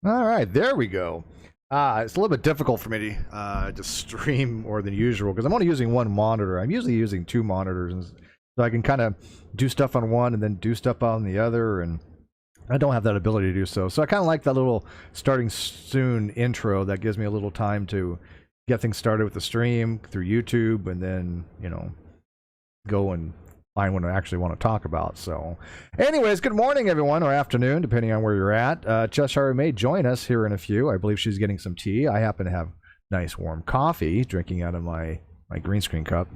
All right, there we go. It's a little bit difficult for me to stream more than usual because I'm only using one monitor. I'm usually using two monitors, and so I can kind of do stuff on one and then do stuff on the other, and I don't have that ability to do so. So I kind of like that little starting soon intro that gives me a little time to get things started with the stream through YouTube, and then go and find what I actually want to talk about. So anyways, good morning everyone, or afternoon depending on where you're at. Cheshire may join us here in a few. I believe she's getting some tea. I happen to have nice warm coffee drinking out of my green screen cup.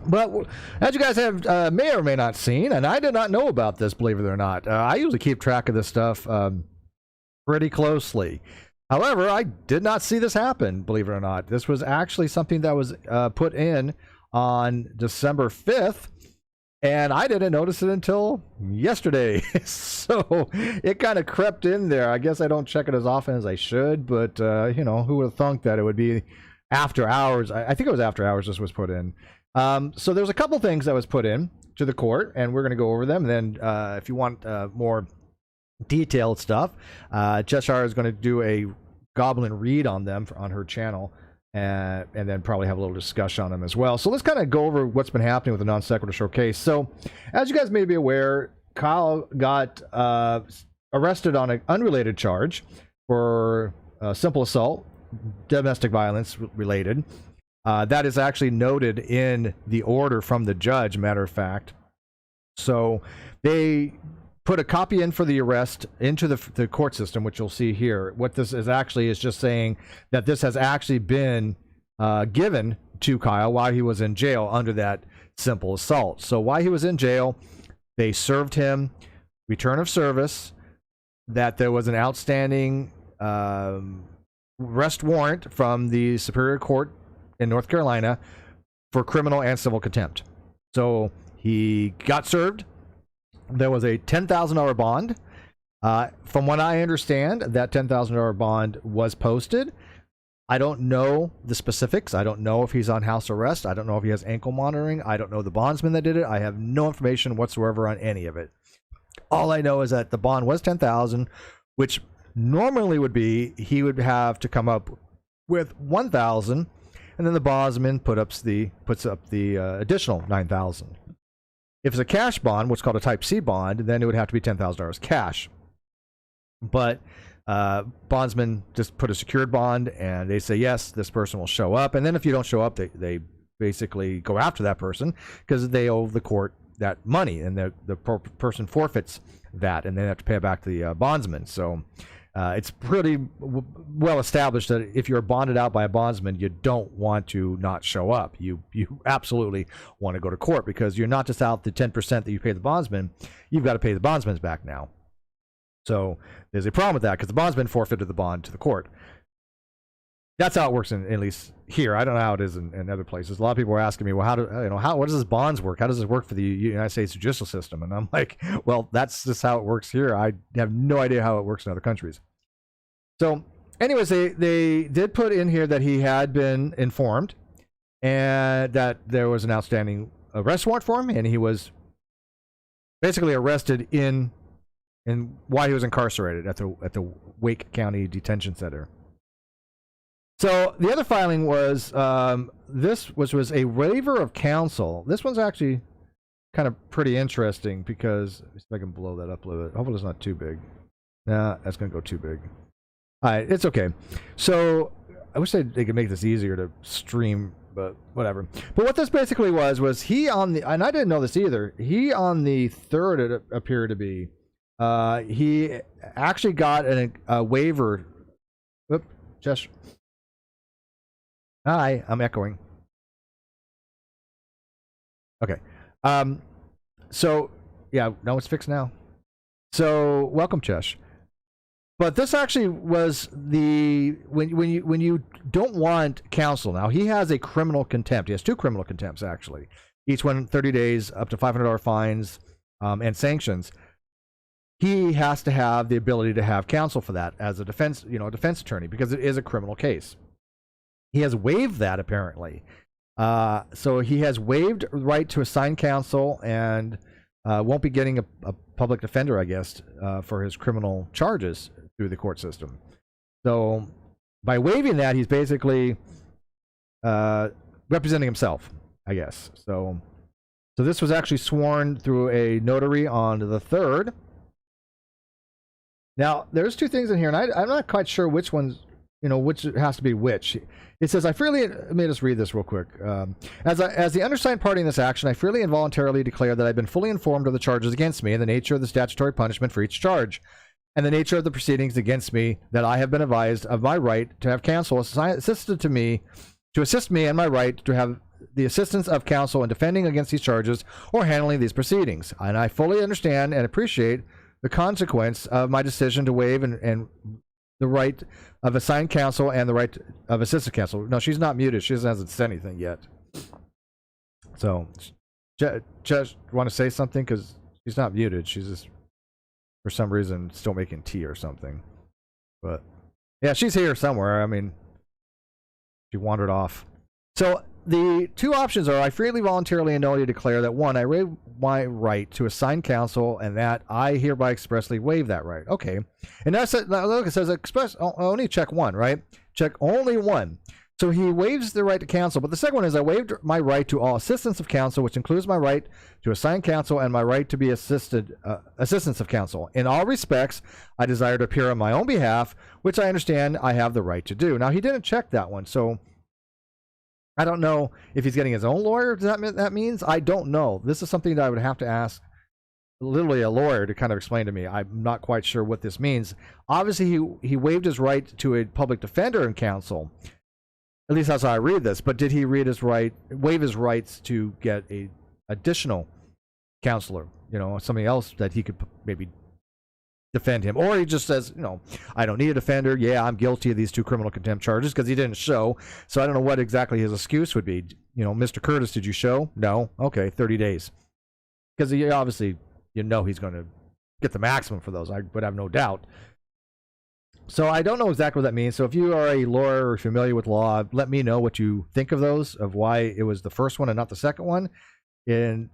But as you guys have may or may not seen, and I did not know about this, believe it or not, I usually keep track of this stuff pretty closely. However, I did not see this happen, believe it or not. This was actually something that was put in on December 5th, and I didn't notice it until yesterday. So it kind of crept in there. I guess I don't check it as often as I should, but who would have thunk that it would be after hours? I think it was after hours this was put in. So there's a couple things that was put in to the court, and we're going to go over them. And then if you want more detailed stuff, Cheshire is going to do a goblin read on them on her channel, and then probably have a little discussion on them as well. So let's kind of go over what's been happening with the Non-Sequitur Showcase. So as you guys may be aware, Kyle got arrested on an unrelated charge for simple assault, domestic violence related. That is actually noted in the order from the judge, matter of fact. So they put a copy in for the arrest into the court system, which you'll see here. What this is actually is just saying that this has actually been given to Kyle while he was in jail under that simple assault. So while he was in jail, they served him return of service, that there was an outstanding arrest warrant from the Superior Court in North Carolina for criminal and civil contempt. So he got served. There was a $10,000 bond. From what I understand, that $10,000 bond was posted. I don't know the specifics. I don't know if he's on house arrest. I don't know if he has ankle monitoring. I don't know the bondsman that did it. I have no information whatsoever on any of it. All I know is that the bond was $10,000, which normally would be he would have to come up with $1,000, and then the bondsman puts up the additional $9,000. If it's a cash bond, what's called a Type C bond, then it would have to be $10,000 cash. But bondsmen just put a secured bond, and they say, yes, this person will show up. And then if you don't show up, they basically go after that person because they owe the court that money, and the person forfeits that, and they have to pay it back to the bondsman. So it's pretty well established that if you're bonded out by a bondsman, you don't want to not show up. You absolutely want to go to court because you're not just out the 10% that you pay the bondsman. You've got to pay the bondsman's back now. So there's a problem with that because the bondsman forfeited the bond to the court. That's how it works at least here. I don't know how it is in other places. A lot of people are asking me, well, what does this bonds work? How does this work for the United States judicial system? And I'm like, well, that's just how it works here. I have no idea how it works in other countries. So anyways, they did put in here that he had been informed and that there was an outstanding arrest warrant for him, and he was basically arrested in while he was incarcerated at the Wake County Detention Center. So the other filing was this was a waiver of counsel. This one's actually kind of pretty interesting because let me see if I can blow that up a little bit. Hopefully it's not too big. Nah, that's going to go too big. All right, it's okay. So I wish they could make this easier to stream, but whatever. But what this basically was he on the, and I didn't know this either, he on the 3rd, it appeared to be, he actually got a waiver. Whoop, just. Hi, I'm echoing. Okay. So yeah, no, it's fixed now. So welcome, Chesh. But this actually was the when you don't want counsel. Now he has a criminal contempt. He has 2 criminal contempts actually. Each one 30 days, up to $500 fines, and sanctions. He has to have the ability to have counsel for that as a defense attorney because it is a criminal case. He has waived that apparently. So he has waived right to assign counsel and won't be getting a public defender, I guess, for his criminal charges through the court system. So by waiving that, he's basically representing himself, I guess. So this was actually sworn through a notary on the 3rd. Now, there's two things in here, and I'm not quite sure which one's, which has to be which. It says, let me just read this real quick. As the undersigned party in this action, I freely and voluntarily declare that I've been fully informed of the charges against me and the nature of the statutory punishment for each charge, and the nature of the proceedings against me, that I have been advised of my right to have counsel assisted to me, to assist me and my right to have the assistance of counsel in defending against these charges or handling these proceedings. And I fully understand and appreciate the consequence of my decision to waive and the right of assigned counsel and the right of assistant counsel. No, she's not muted. She hasn't said anything yet. So, just want to say something because she's not muted. She's just, for some reason, still making tea or something. But yeah, she's here somewhere. I mean, she wandered off. So the two options are: I freely, voluntarily, and knowingly declare that 1, I waive my right to assign counsel, and that I hereby expressly waive that right. Okay, and that's it. Now look, it says express. Only check 1, right? Check only 1. So he waives the right to counsel, but the second one is I waived my right to all assistance of counsel, which includes my right to assign counsel and my right to be assistance of counsel. In all respects, I desire to appear on my own behalf, which I understand I have the right to do. Now, he didn't check that one, so I don't know if he's getting his own lawyer. Does that means? I don't know. This is something that I would have to ask literally a lawyer to kind of explain to me. I'm not quite sure what this means. Obviously, he waived his right to a public defender and counsel. At least that's how I read this. But did he waive his rights to get a additional counselor? Something else that he could maybe defend him, or he just says, I don't need a defender. Yeah, I'm guilty of these 2 criminal contempt charges because he didn't show. So I don't know what exactly his excuse would be. Mr. Curtis, did you show? No. Okay, 30 days. Because he obviously, he's going to get the maximum for those. I would have no doubt. So I don't know exactly what that means. So if you are a lawyer or familiar with law, let me know what you think of those, of why it was the first one and not the second one. And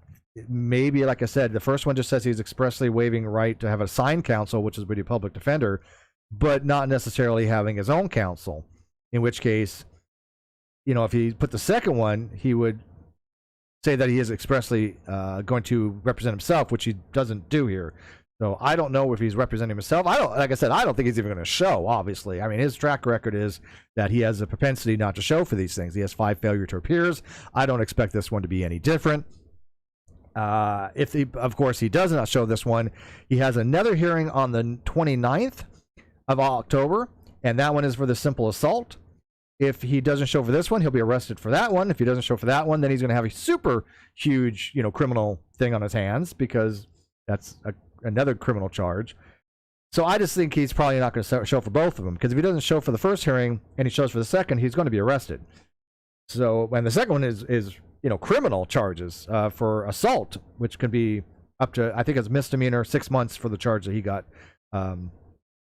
maybe, like I said, the first one just says he's expressly waiving right to have assigned counsel, which is a public defender, but not necessarily having his own counsel. In which case, if he put the second one, he would say that he is expressly going to represent himself, which he doesn't do here. So I don't know if he's representing himself. Like I said, I don't think he's even going to show, obviously. I mean, his track record is that he has a propensity not to show for these things. He has 5 failure to appears. I don't expect this one to be any different. Of course, he does not show this one, he has another hearing on the 29th of October, and that one is for the simple assault. If he doesn't show for this one, he'll be arrested for that one. If he doesn't show for that one, then he's going to have a super huge, criminal thing on his hands, because that's another criminal charge. So I just think he's probably not going to show for both of them, because if he doesn't show for the first hearing and he shows for the second, he's going to be arrested. So, and the second one is criminal charges for assault, which can be up to, I think it's misdemeanor, 6 months for the charge that he got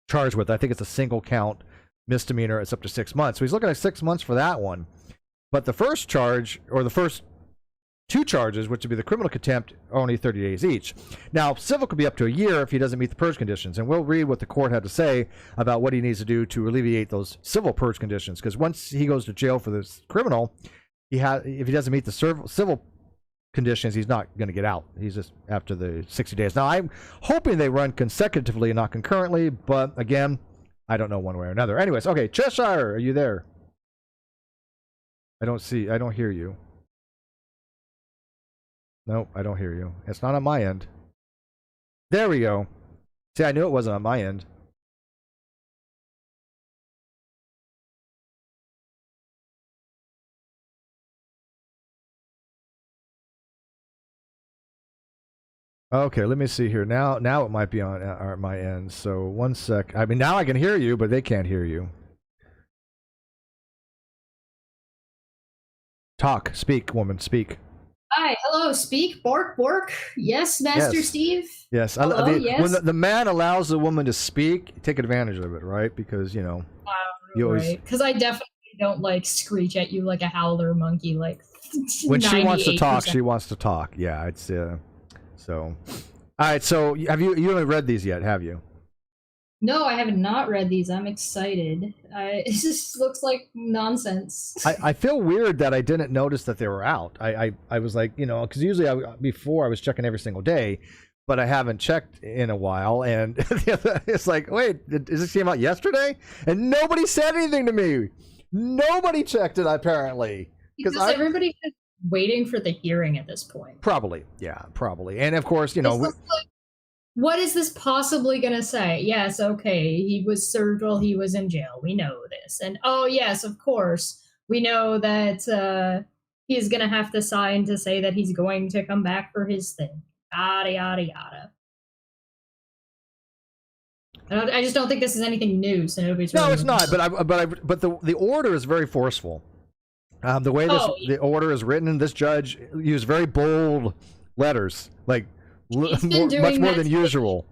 charged with. I think it's a single count misdemeanor. It's up to 6 months. So he's looking at 6 months for that one. But the first charge, or the first 2 charges, which would be the criminal contempt, are only 30 days each. Now, civil could be up to a year if he doesn't meet the purge conditions. And we'll read what the court had to say about what he needs to do to alleviate those civil purge conditions. Because once he goes to jail for this criminal, if he doesn't meet the civil conditions, he's not going to get out. He's just after the 60 days. Now, I'm hoping they run consecutively and not concurrently, but again, I don't know one way or another. Anyways, okay, Cheshire, are you there? I don't hear you. Nope, I don't hear you. It's not on my end. There we go. See, I knew it wasn't on my end. Okay, let me see here. Now it might be on my end. So 1 sec. I mean, now I can hear you, but they can't hear you. Talk. Speak, woman. Speak. Hi, hello, speak, bork, bork. Yes, Master Yes. Steve. Yes. Hello, yes. When the man allows the woman to speak, take advantage of it, right? Because, you always... Right, because I definitely don't screech at you like a howler monkey. When she wants to 98%. talk, she wants to talk. Yeah, it's So, all right. So you haven't read these yet, have you? No, I have not read these. I'm excited. It just looks like nonsense. I feel weird that I didn't notice that they were out. I was like, because usually before I was checking every single day, but I haven't checked in a while, and it's like, wait, did this came out yesterday? And nobody said anything to me. Nobody checked it apparently Because everybody's just waiting for the hearing at this point. Probably, yeah, probably, and of course, what is this possibly going to say? Yes, okay, he was served while he was in jail. We know this. And oh, yes, of course, we know that he's going to have to sign to say that he's going to come back for his thing. Yada, yada, yada. I just don't think this is anything new. So nobody's no, it's not. But the order is very forceful. The way the order is written, this judge used very bold letters, like much more than usual.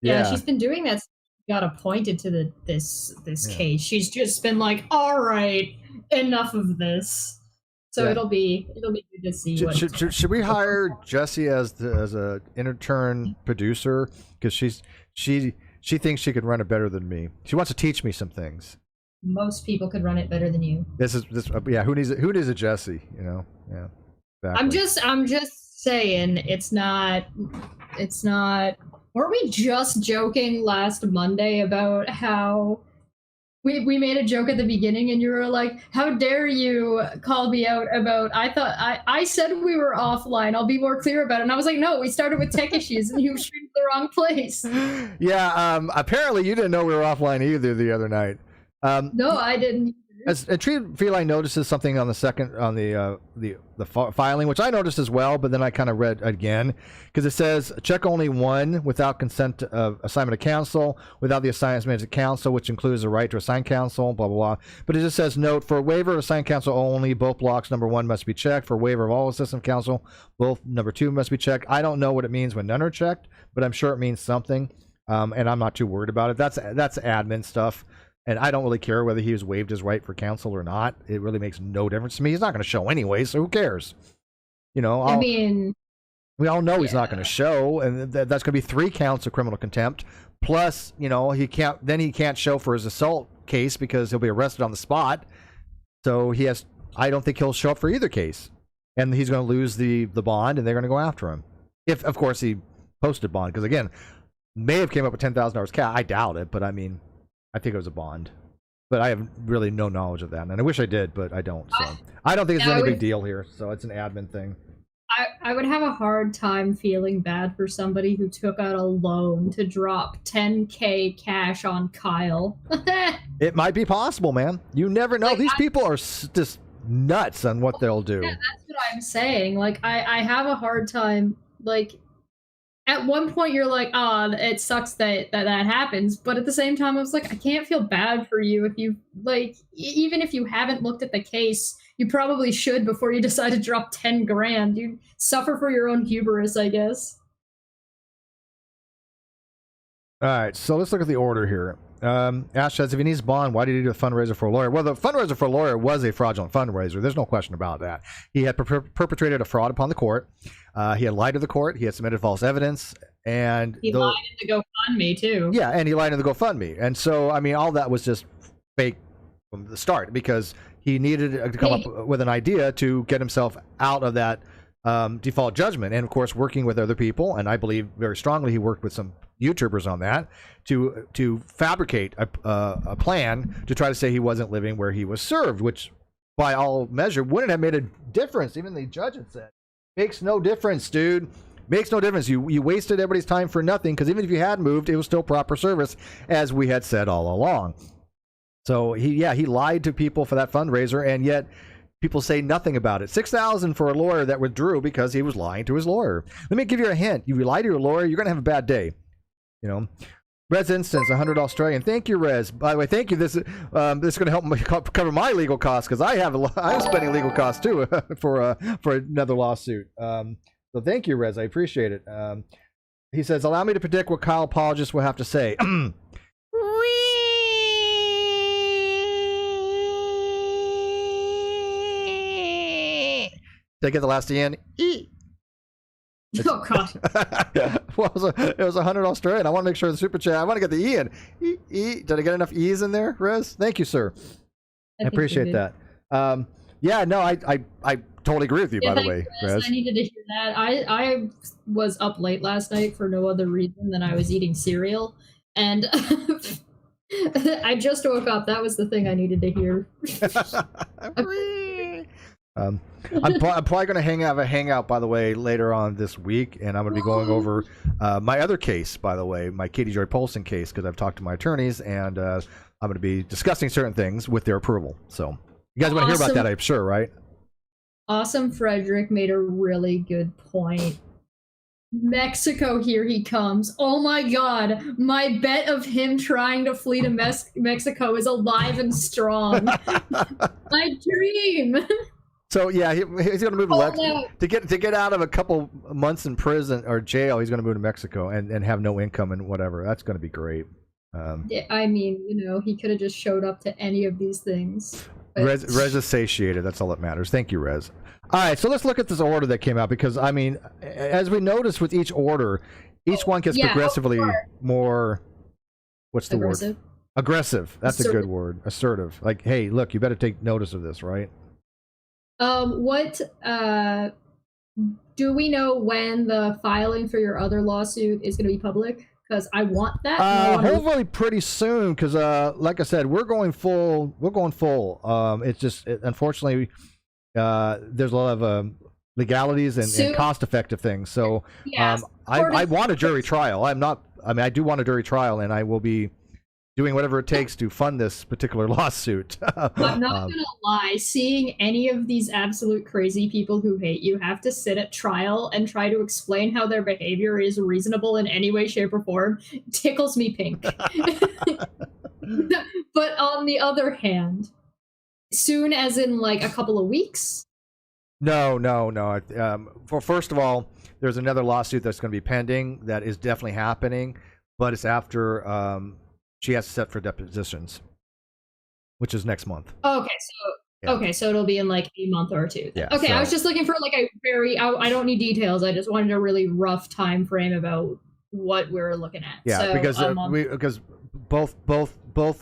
Yeah, she's been doing that. Got appointed to this case. She's just been like, all right, enough of this. So it'll be good to see. Should we hire Jessie as a intern producer, because she thinks she could run it better than me. She wants to teach me some things. Most people could run it better than you. Who needs a Jessie? Yeah. Exactly. I'm just saying it's not. Weren't we just joking last Monday about how we made a joke at the beginning and you were like, how dare you call me out about, I said we were offline, I'll be more clear about it. And I was like, no, we started with tech issues and you streamed the wrong place. Yeah, apparently you didn't know we were offline either the other night. No, I didn't. As a tree feline notices something on the filing, which I noticed as well, but then I kind of read again, because it says check only one without consent of assignment of counsel, without the assignment of counsel, which includes the right to assign counsel, blah blah blah. But it just says note for waiver of assigned counsel only, both blocks number 1 must be checked. For waiver of all assistant counsel, both number 2 must be checked. I don't know what it means when none are checked, but I'm sure it means something, and I'm not too worried about it. That's admin stuff. And I don't really care whether he was waived his right for counsel or not. It really makes no difference to me. He's not going to show anyway, so who cares? We all know he's not going to show, and that's going to be 3 counts of criminal contempt. Plus, he can't show for his assault case because he'll be arrested on the spot. So I don't think he'll show up for either case, and he's going to lose the bond, and they're going to go after him. If, of course, he posted bond, because again, may have came up with $10,000 cash. I doubt it, but I mean. I think it was a bond, but I have really no knowledge of that, and I wish I did, but I don't. So I don't think it's any big deal here. So it's an admin thing. I would have a hard time feeling bad for somebody who took out a loan to drop $10K cash on Kyle. It might be possible, man. You never know. These people are just nuts on what they'll do. Yeah, that's what I'm saying. Like I have a hard time. Like at one point you're like, oh, it sucks that happens. But at the same time, I was like, I can't feel bad for you if you, like, even if you haven't looked at the case, you probably should before you decide to drop 10 grand. You suffer for your own hubris, I guess. All right, so let's look at the order here. Ash says, if he needs bond, why did he do a fundraiser for a lawyer? Well, the fundraiser for a lawyer was a fraudulent fundraiser. There's no question about that. He had perpetrated a fraud upon the court. He had lied to the court. He had submitted false evidence. And he lied in the GoFundMe, too. Yeah, and he lied in the GoFundMe. And so, I mean, all that was just fake from the start, because he needed to come up with an idea to get himself out of that default judgment. And, of course, working with other people, and I believe very strongly he worked with some YouTubers on that, to fabricate a plan to try to say he wasn't living where he was served, which by all measure wouldn't have made a difference. Even the judge had said, makes no difference, dude. Makes no difference. You wasted everybody's time for nothing, because even if you had moved, it was still proper service, as we had said all along. So he lied to people for that fundraiser, and yet people say nothing about it. $6,000 for a lawyer that withdrew because he was lying to his lawyer. Let me give you a hint. If you lie to your lawyer, you're going to have a bad day. Rez Instance, 100 Australian. Thank you, Rez. By the way, thank you. This is going to help me cover my legal costs, because I'm spending legal costs too for another lawsuit. So thank you, Rez. I appreciate it. He says, allow me to predict what Kyle apologists will have to say. Did I get the last E in? Oh God. Well, it was 100 Australian. I want to make sure the super chat. I want to get the E in. Did I get enough E's in there, Rez? Thank you, sir. I think you're appreciate good. that. Yeah, no, I totally agree with you. Yeah, By the thanks, way, Rez. Rez. I needed to hear that. I was up late last night for no other reason than I was eating cereal, and I just woke up. That was the thing I needed to hear. I'm probably going to have a hangout, by the way, later on this week, and I'm going to be going over my other case, by the way, my Katie Joy Polson case, because I've talked to my attorneys, and I'm going to be discussing certain things with their approval. So you guys want to hear about that, I'm sure, right? Awesome Frederick made a really good point. Mexico, here he comes. Oh my God. My bet of him trying to flee to Mexico is alive and strong. My dream. So yeah, he's going to move to get out of a couple months in prison or jail. He's going to move to Mexico and have no income and whatever. That's going to be great. I mean, he could have just showed up to any of these things. Rez is satiated. That's all that matters. Thank you, Rez. All right, so let's look at this order that came out, because I mean, as we noticed with each order, each one gets progressively more. What's the word? Aggressive. That's a good word. Assertive. Like, hey, look, you better take notice of this, right? What do we know when the filing for your other lawsuit is going to be public? Because I want that. Hopefully pretty soon, because like I said, we're going full. It's just unfortunately there's a lot of legalities and cost-effective things. So I want a jury trial. I do want a jury trial, and I will be doing whatever it takes to fund this particular lawsuit. I'm not gonna lie, seeing any of these absolute crazy people who hate you have to sit at trial and try to explain how their behavior is reasonable in any way, shape, or form tickles me pink. But on the other hand, soon as in like a couple of weeks? No. First of all, there's another lawsuit that's going to be pending that is definitely happening, but it's after she has to set for depositions, which is next month. Okay, so it'll be in like a month or two. Yeah, okay, so I was just looking for like a very. I don't need details. I just wanted a really rough time frame about what we're looking at. Yeah, so, because both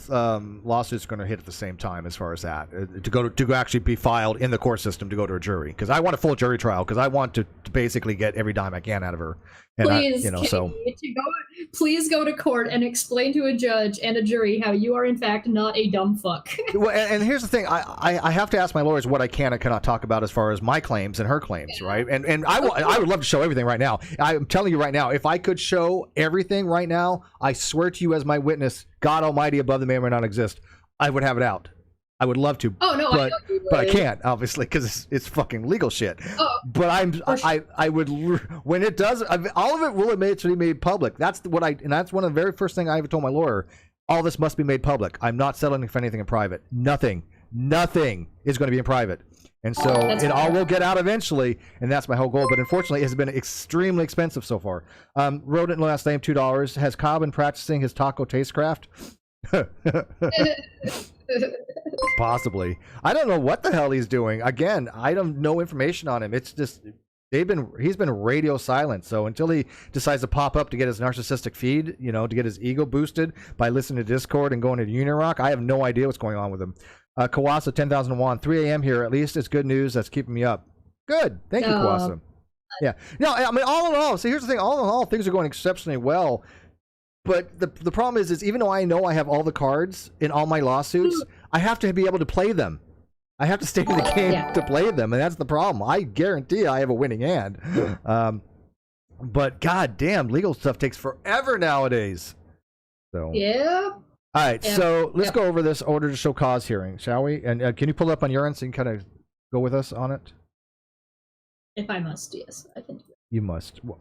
lawsuits are going to hit at the same time as far as that to actually be filed in the court system to go to a jury, because I want a full jury trial, because I want to basically get every dime I can out of her. And please go to court and explain to a judge and a jury how you are in fact not a dumb fuck. Well, and here's the thing, I have to ask my lawyers what I can and cannot talk about as far as my claims and her claims, right? And I would love to show everything right now. I'm telling you right now, if I could show everything right now, I swear to you as my witness, God Almighty above the may or may not exist, I would have it out. I would love to. Oh no, but I can't, obviously, because it's fucking legal shit. But I would, when it does, all of it will eventually be made public. That's one of the very first thing I ever told my lawyer. All this must be made public. I'm not settling for anything in private. Nothing is going to be in private. And so it all will get out eventually, and that's my whole goal. But unfortunately, it has been extremely expensive so far. Wrote it in the last name, $2. Has Kyle been practicing his taco taste craft? Possibly. I don't know what the hell he's doing. Again, I don't know information on him. It's just he's been radio silent. So until he decides to pop up to get his narcissistic feed, to get his ego boosted by listening to Discord and going to Union Rock, I have no idea what's going on with him. Kawasa 10,001, 3 a.m. here. At least it's good news that's keeping me up. Good. Thank you, Kawasa. Yeah. No, I mean, all in all, so here's the thing. All in all, things are going exceptionally well. But the problem is even though I know I have all the cards in all my lawsuits, I have to be able to play them. I have to stay in the game to play them, and that's the problem. I guarantee I have a winning hand. But goddamn, legal stuff takes forever nowadays. So yeah. All right, so let's go over this order to show cause hearing, shall we? And can you pull it up on your end so you can kind of go with us on it? If I must, yes, I can do it. You must. Well,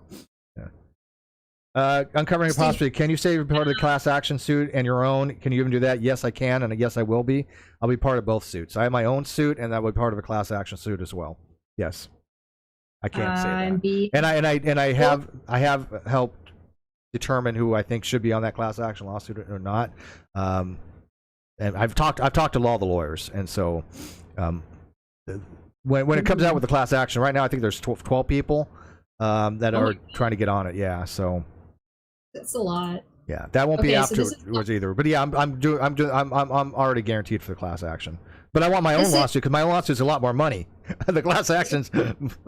yeah. Uncovering apostrophe. Can you say you're part of the class action suit and your own? Can you even do that? Yes, I can, and yes, I will be. I'll be part of both suits. I have my own suit, and that will be part of a class action suit as well. Yes, I can say that. And I have helped determine who I think should be on that class action lawsuit or not. And I've talked to all the lawyers, and so when it comes out with the class action, right now I think there's 12 people. that Oh are my trying to get on it. Yeah, so That's a lot. yeah, that won't be Okay, so this is afterwards either. But yeah, I'm already guaranteed for the class action. But I want my own This is- lawsuit because my own lawsuit's a lot more money. The class action's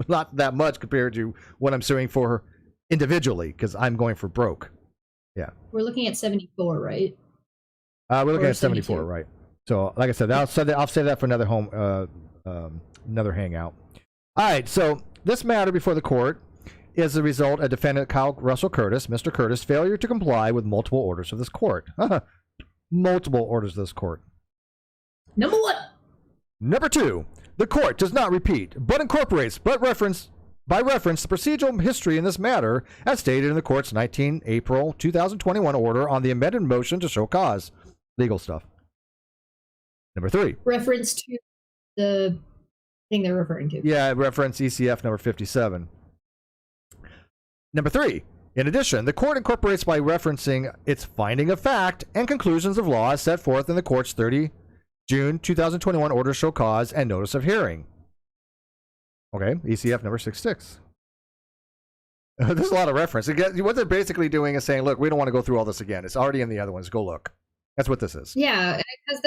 not that much compared to what I'm suing for individually because I'm going for broke. Yeah, we're looking at 74, right? we're looking Or at 74, 72. right? So, like I said, I'll say that for another another hangout. All right, so this matter before the court is the result of defendant Kyle Russell Curtis, Mr. Curtis' failure to comply with multiple orders of this court. Multiple orders of this court. Number 1. Number 2, the court does not repeat, but incorporates, by reference, the procedural history in this matter as stated in the court's 19 April 2021 order on the amended motion to show cause. Legal stuff. Number 3. Reference to the thing they're referring to. Yeah, reference ECF number 57. Number 3. In addition, the court incorporates by referencing its finding of fact and conclusions of law as set forth in the court's 30 June 2021 order show cause and notice of hearing. Okay, ECF number 66. There's a lot of reference. Again, what they're basically doing is saying, look, we don't want to go through all this again. It's already in the other ones. Go look. That's what this is. Yeah, because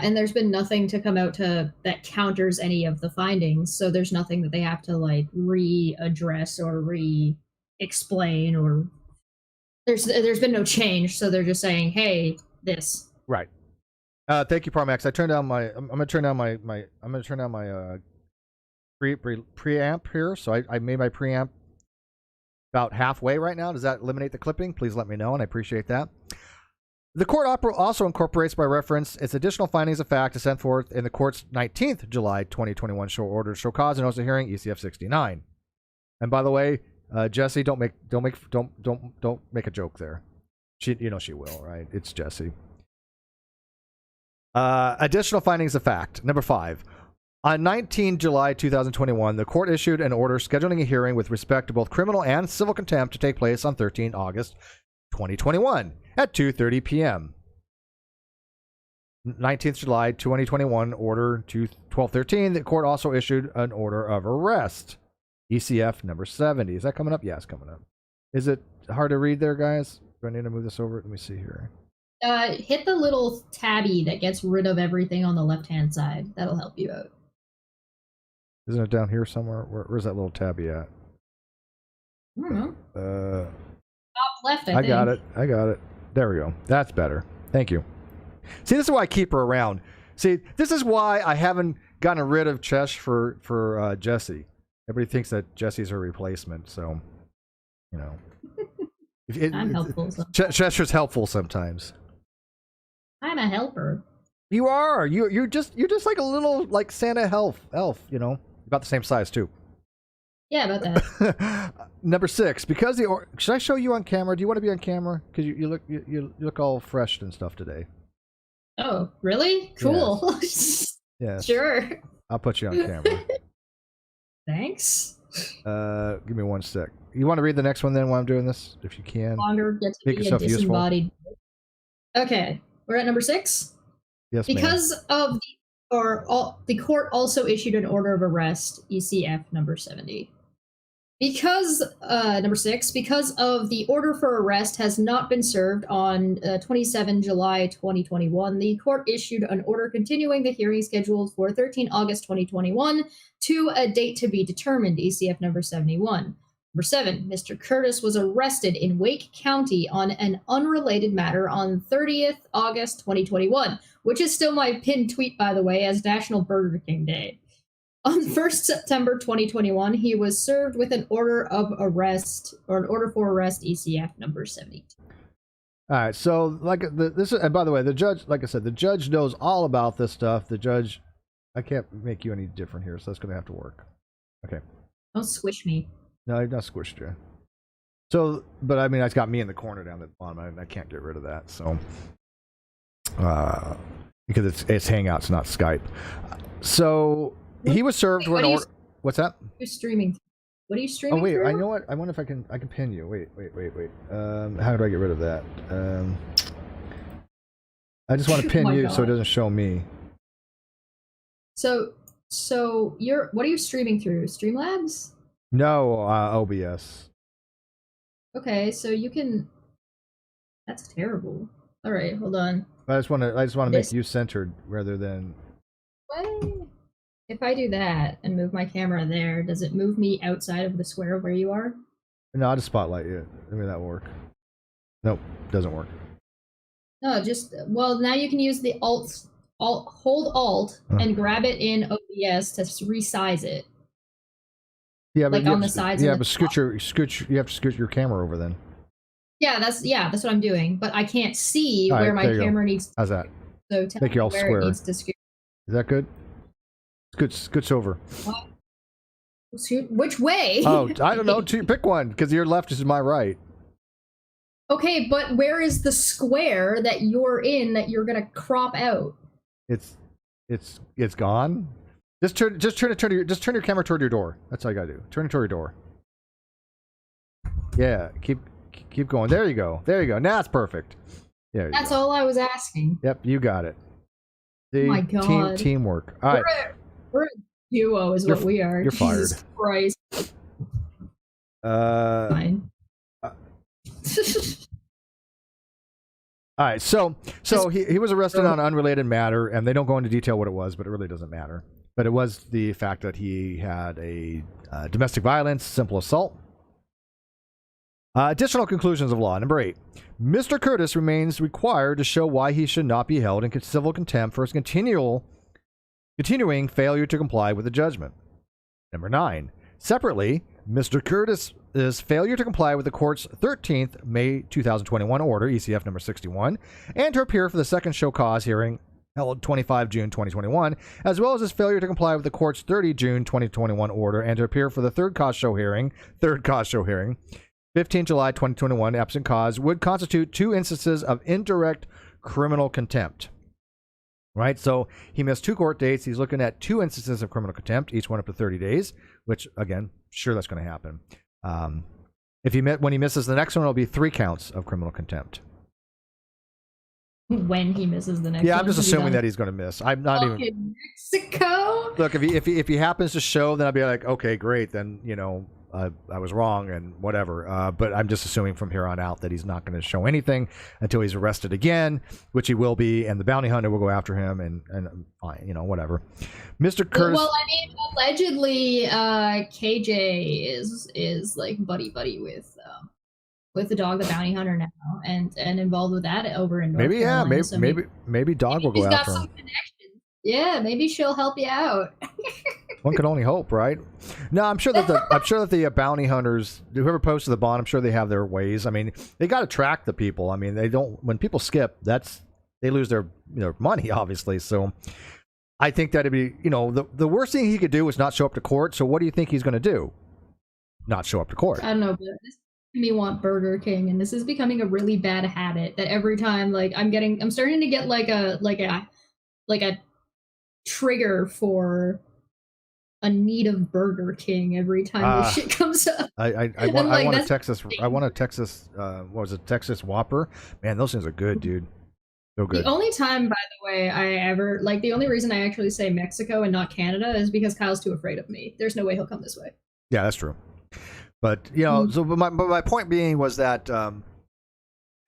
and there's been nothing to come out that counters any of the findings, so there's nothing that they have to like readdress or re-explain, or there's been no change, so they're just saying, hey, this. Right. Thank you, Parmax. I'm gonna turn down my preamp here. So I made my preamp about halfway right now. Does that eliminate the clipping? Please let me know, and I appreciate that. The court also incorporates by reference its additional findings of fact to send forth in the court's 19th July 2021 show order show cause and notice of hearing ECF 69. And by the way, Jesse, don't make a joke there. She will, right? It's Jesse. Additional findings of fact. Number 5. On 19 July 2021, the court issued an order scheduling a hearing with respect to both criminal and civil contempt to take place on 13 August 2021 at 2:30 p.m. 19th July 2021, order 1213. The court also issued an order of arrest. ECF number 70. Is that coming up? Yeah, it's coming up. Is it hard to read there, guys? Do I need to move this over? Let me see here. Hit the little tabby that gets rid of everything on the left-hand side. That'll help you out. Isn't it down here somewhere? Where's that little tabby at? I don't know. Top left, I think. I got it. There we go. That's better. Thank you. See, this is why I keep her around. See, this is why I haven't gotten rid of Chesh for Jesse. Everybody thinks that Jesse's her replacement, so, you know. I'm helpful sometimes. Cheshire's helpful sometimes. I'm a helper. You are. You're just like a little like Santa elf, you know. About the same size too. Yeah, about that. Number 6, because should I show you on camera? Do you want to be on camera? Because you look all fresh and stuff today. Oh, really? Cool. Yeah. Sure. I'll put you on camera. Thanks. Give me one sec. You want to read the next one then while I'm doing this, if you can? Longer get to Make be a yourself disembodied. Okay, we're at number 6. Yes, because of the court also issued an order of arrest, ECF number 70. Because number 6, because of the order for arrest has not been served on 27 July 2021, the court issued an order continuing the hearing scheduled for 13 August 2021 to a date to be determined, ECF number 71. Number 7, Mr. Curtis was arrested in Wake County on an unrelated matter on 30th August 2021, which is still my pinned tweet, by the way, as National Burger King Day. On 1st September 2021, he was served with an order of arrest, or an order for arrest, ECF number 72. All right, so and by the way, the judge, like I said, the judge knows all about this stuff. The judge, I can't make you any different here, so that's going to have to work. Okay. Don't squish me. No, I've not squished you. So, but I mean, it's got me in the corner down at the bottom. I can't get rid of that. So, because it's Hangouts, not Skype. So he was served with an order. What's that? You're streaming. What are you streaming? Oh wait, through? I know what. I wonder if I can pin you. Wait. How do I get rid of that? I just want to pin you so it doesn't show me. So what are you streaming through? Streamlabs? No, OBS. Okay, so you can. That's terrible. All right, hold on. I just want to make This you centered rather than. way. If I do that and move my camera there, does it move me outside of the square where you are? No, I'll just spotlight you. Maybe that will work. Nope, doesn't work. No, just well now you can use the hold alt and grab it in OBS to resize it. Yeah, but like on the sides. Yeah, and but you have to scoot your camera over then. Yeah, that's what I'm doing. But I can't see All where right, my there you go. camera needs. How's that? So tell Make me you all where square. it needs to scoot. Is that good? Scoots over. What? Scoot which way? Oh, I don't know. Pick one, because your left is my right. Okay, but where is the square that you're in that you're gonna crop out? It's gone. Just turn your camera toward your door. That's all you gotta do. Turn it toward your door. Yeah, keep going. There you go. There you go. Now it's perfect. Yeah. That's all I was asking. Yep, you got it. Oh my God. Teamwork. All right. We're a duo, is what we are. You're Jesus fired. Christ. Fine. All right, so he was arrested on an unrelated matter, and they don't go into detail what it was, but it really doesn't matter. But it was the fact that he had a domestic violence, simple assault. Additional conclusions of law. Number 8. Mr. Curtis remains required to show why he should not be held in civil contempt for his continuing failure to comply with the judgment. Number 9. Separately, Mr. Curtis's failure to comply with the court's 13th May 2021 order, ECF number 61, and to appear for the second show cause hearing held 25 June 2021, as well as his failure to comply with the court's 30 June 2021 order and to appear for the third cause show hearing, 15 July 2021, absent cause, would constitute 2 instances of indirect criminal contempt. Right? So he missed 2 court dates. He's looking at 2 instances of criminal contempt, each one up to 30 days, which, again, sure, that's going to happen. When he misses the next one, it'll be 3 counts of criminal contempt. When he misses the next one. Yeah, I'm just assuming that he's going to miss. I'm not even. Mexico? Look, if he happens to show, then I'll be like, okay, great. Then, I was wrong and whatever. But I'm just assuming from here on out that he's not going to show anything until he's arrested again, which he will be, and the bounty hunter will go after him, and fine, whatever. Mr. Curtis. Well, I mean, allegedly, KJ is like buddy with the dog, the bounty hunter now, and involved with that over in North Carolina. So maybe dog will go after him. Some connections. Yeah, maybe she'll help you out. One can only hope, right? No, I'm sure that the bounty hunters, whoever posted the bond, I'm sure they have their ways. I mean, they got to track the people. I mean, they don't. When people skip, they lose their money, obviously. So, I think that'd be the worst thing he could do is not show up to court. So, what do you think he's going to do? Not show up to court. I don't know, but this makes me want Burger King, and this is becoming a really bad habit. That every time, I'm starting to get like a trigger for a need of Burger King every time this shit comes up. I want a Texas. I want a Texas. What was it? Texas Whopper. Man, those things are good, dude. So good. The only time, by the way, the only reason I actually say Mexico and not Canada is because Kyle's too afraid of me. There's no way he'll come this way. Yeah, that's true. But but my point being was that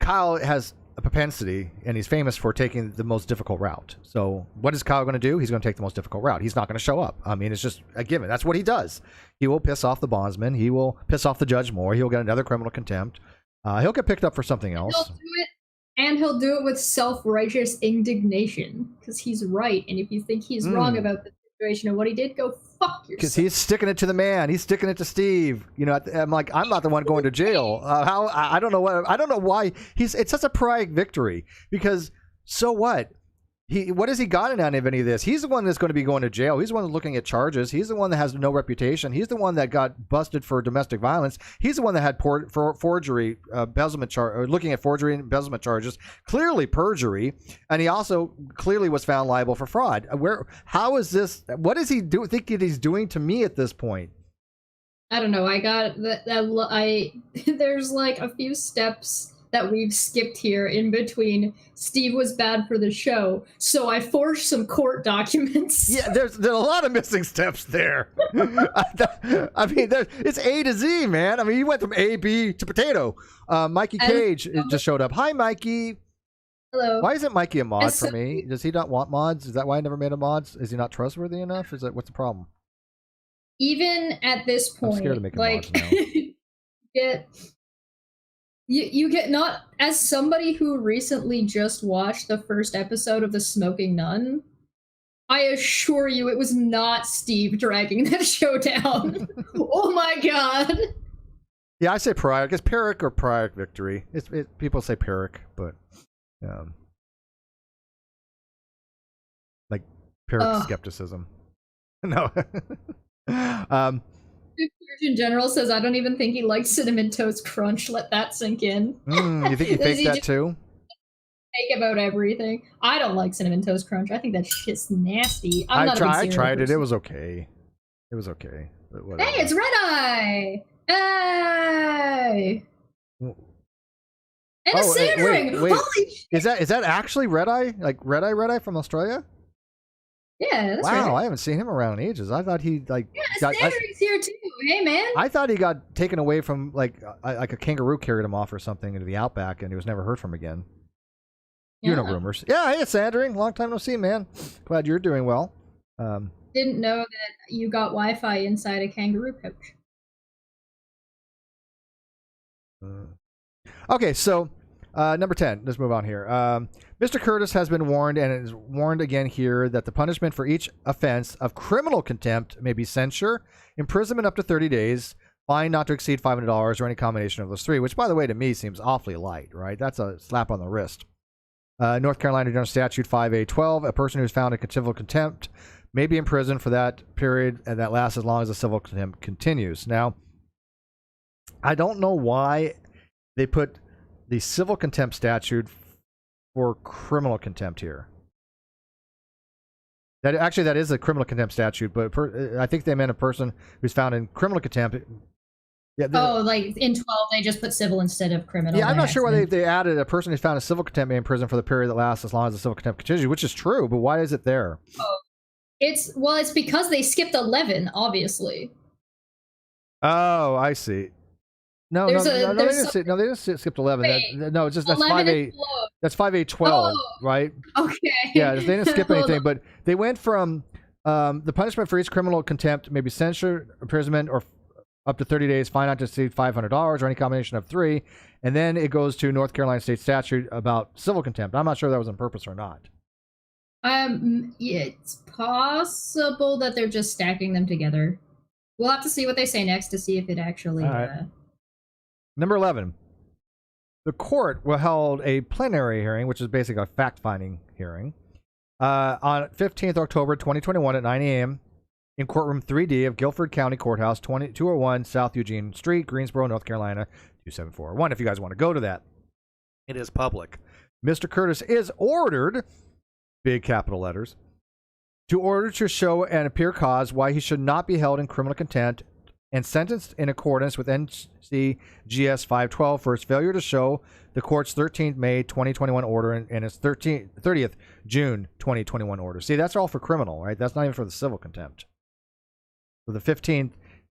Kyle has a propensity, and he's famous for taking the most difficult route. So what is Kyle going to do? He's going to take the most difficult route. He's not going to show up. I mean, it's just a given. That's what he does. He will piss off the bondsman. He will piss off the judge more. He'll get another criminal contempt. He'll get picked up for something else. He'll do it with self-righteous indignation because he's right. And if you think he's wrong about the situation of what he did, go fuck yourself. Because he's sticking it to the man. He's sticking it to Steve. I'm like, I'm not the one going to jail. I don't know why it's such a pride victory, because so what? What has he gotten out of any of this? He's the one that's going to be going to jail. He's the one that's looking at charges. He's the one that has no reputation. He's the one that got busted for domestic violence. He's the one that had forgery, embezzlement looking at forgery and embezzlement charges, clearly perjury, and he also clearly was found liable for fraud. How is this? What does he think he's doing to me at this point? I don't know. I got that. There's like a few steps that we've skipped here in between. Steve was bad for the show, so I forged some court documents. Yeah, there's a lot of missing steps there. I mean, it's A to Z, man. I mean, you went from A, B to potato. Mikey Cage just showed up. Hi, Mikey. Hello. Why isn't Mikey a mod for me? Does he not want mods? Is that why I never made a mods? Is he not trustworthy enough? What's the problem? Even at this point, I'm scared to make like, mods now. you get not as somebody who recently just watched the first episode of The Smoking Nun. I assure you, it was not Steve dragging that show down. Oh my god. Yeah, I say Pyrrhic. It's Pyrrhic or Pyrrhic victory. People say Pyrrhic, but like Pyrrhic skepticism. No. Surgeon General says, I don't even think he likes Cinnamon Toast Crunch. Let that sink in. You think he faked that too? Fake about everything. I don't like Cinnamon Toast Crunch. I think that shit's nasty. I tried it. It was okay. It was okay. Hey, it's Red Eye! Hey! And a sand ring! Wait. Holy shit! Is that actually Red Eye? Like Red Eye from Australia? Yeah, that's wow, right. I haven't seen him around in ages. I thought he Sandring's here too. Hey, man. I thought he got taken away from like a kangaroo carried him off or something into the outback, and he was never heard from again. Yeah. You know rumors. Yeah, hey, it's Sandring. Long time no see, man. Glad you're doing well. Didn't know that you got Wi-Fi inside a kangaroo pouch. Okay, so number 10. Let's move on here. Mr. Curtis has been warned, and is warned again here, that the punishment for each offense of criminal contempt may be censure, imprisonment up to 30 days, fine not to exceed $500, or any combination of those three, which, by the way, to me seems awfully light, right? That's a slap on the wrist. North Carolina General Statute 5A12, a person who is found in civil contempt may be imprisoned for that period, and that lasts as long as the civil contempt continues. Now, I don't know why they put the civil contempt statute for criminal contempt here. That is a criminal contempt statute, but I think they meant a person who's found in criminal contempt. Yeah. Like in 12, they just put civil instead of criminal. Yeah, I'm not sure why they added a person who's found in civil contempt may be in prison for the period that lasts as long as the civil contempt continues, which is true, but why is it there? Oh, it's because they skipped 11, obviously. Oh, I see. No, they didn't skip 11. It's just that's 5A. That's 5A12, right? Okay. Yeah, they didn't skip anything, but they went from the punishment for each criminal contempt may be censure, imprisonment, or up to 30 days, fine not to exceed $500, or any combination of three, and then it goes to North Carolina State statute about civil contempt. I'm not sure that was on purpose or not. It's possible that they're just stacking them together. We'll have to see what they say next to see if it actually. Number 11. The court held a plenary hearing, which is basically a fact-finding hearing, on 15th October 2021 at 9 a.m. in courtroom 3D of Guilford County Courthouse, 201 South Eugene Street, Greensboro, North Carolina, 27401. If you guys want to go to that, it is public. Mr. Curtis is ordered, big capital letters, to show and appear cause why he should not be held in criminal contempt and sentenced in accordance with NCGS 512 for his failure to show the court's 13th May 2021 order and its 30th June 2021 order. See, that's all for criminal, right? That's not even for the civil contempt. So the 15th,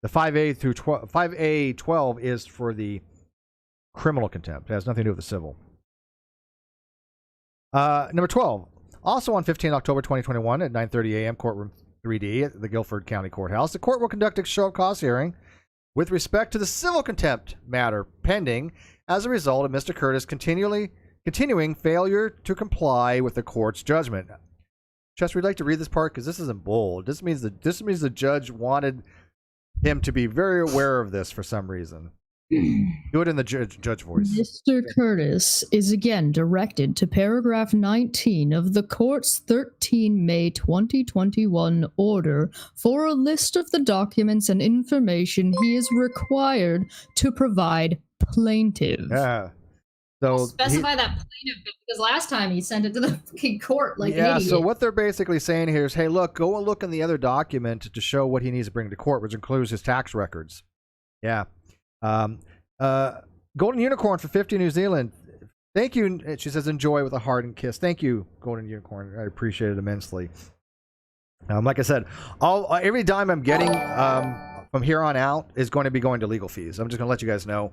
the 5A through 5A12 is for the criminal contempt. It has nothing to do with the civil. Number 12. Also on 15 October 2021 at 9:30 a.m. courtroom 3D at the Guilford County Courthouse, the court will conduct a show of cause hearing with respect to the civil contempt matter pending as a result of Mr. Curtis' continuing failure to comply with the court's judgment. Chester, we'd like to read this part because this isn't bold. This means the judge wanted him to be very aware of this for some reason. Do it in the judge voice. Mr. Curtis is again directed to paragraph 19 of the court's 13 May 2021 order for a list of the documents and information he is required to provide plaintiff. Yeah. So specify that plaintiff because last time he sent it to the fucking court like an idiot. So what they're basically saying here is, hey, look, go and look in the other document to show what he needs to bring to court, which includes his tax records. Yeah. Golden Unicorn for 50 New Zealand. Thank you. She says, enjoy with a heart and kiss. Thank you, Golden Unicorn. I appreciate it immensely. Like I said, every dime I'm getting from here on out is going to be going to legal fees. I'm just going to let you guys know.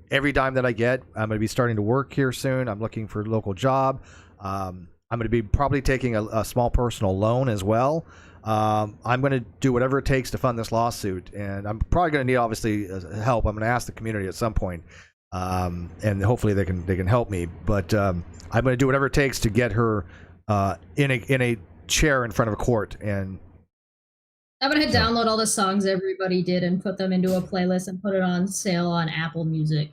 Every dime that I get, I'm going to be starting to work here soon. I'm looking for a local job. I'm going to be probably taking a small personal loan as well. I'm going to do whatever it takes to fund this lawsuit, and I'm probably going to need, obviously, help. I'm going to ask the community at some point, and hopefully they can help me. But I'm going to do whatever it takes to get her in a chair in front of a court. And I'm gonna download all the songs everybody did and put them into a playlist and put it on sale on Apple Music.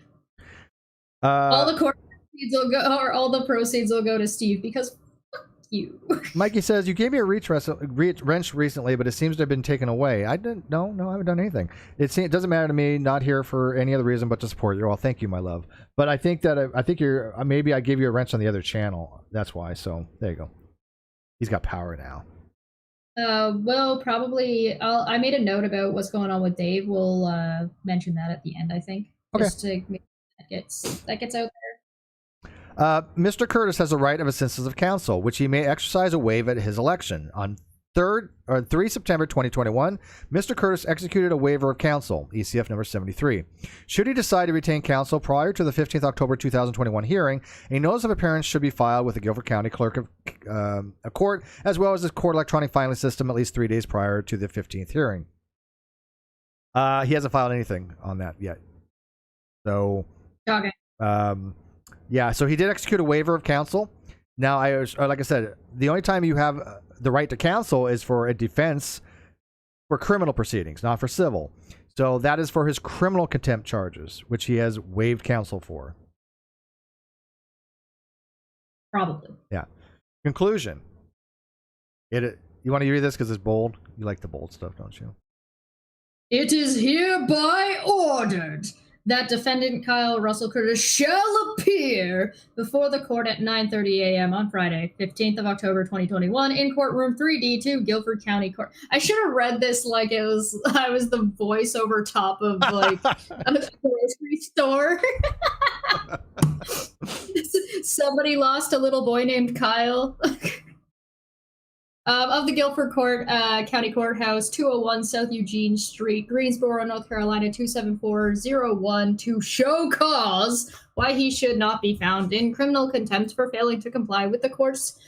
All the proceeds will go, or all the proceeds will go to Steve because fuck you. Mikey says, you gave me a wrench recently, but it seems to have been taken away. I didn't. No, I haven't done anything. It doesn't matter to me. Not here for any other reason but to support you all. Thank you, my love. But I think that you're maybe I gave you a wrench on the other channel. That's why. So there you go. He's got power now. Well, probably. I made a note about what's going on with Dave. We'll mention that at the end, I think, just to make that gets out there. Mr. Curtis has a right of assistance of counsel, which he may exercise or waive at his election. On 3 September 2021, Mr. Curtis executed a waiver of counsel, ECF number 73. Should he decide to retain counsel prior to the 15th October 2021 hearing, a notice of appearance should be filed with the Guilford County Clerk of a court, as well as the court electronic filing system at least 3 days prior to the 15th hearing. He hasn't filed anything on that yet. So, okay. Yeah, so he did execute a waiver of counsel. Now, like I said, the only time you have the right to counsel is for a defense for criminal proceedings, not for civil. So that is for his criminal contempt charges, which he has waived counsel for. Probably. Yeah. Conclusion. You want to read this because it's bold? You like the bold stuff, don't you? It is hereby ordered that defendant Kyle Russell Curtis shall appear before the court at 9:30 a.m. on Friday, 15th of October 2021 in courtroom 3D2, Guilford County Court. I should have read this like I was the voice over top of like a grocery store. Somebody lost a little boy named Kyle. Of the Guilford County Courthouse, 201 South Eugene Street, Greensboro, North Carolina, 27401, to show cause why he should not be found in criminal contempt for failing to comply with the court's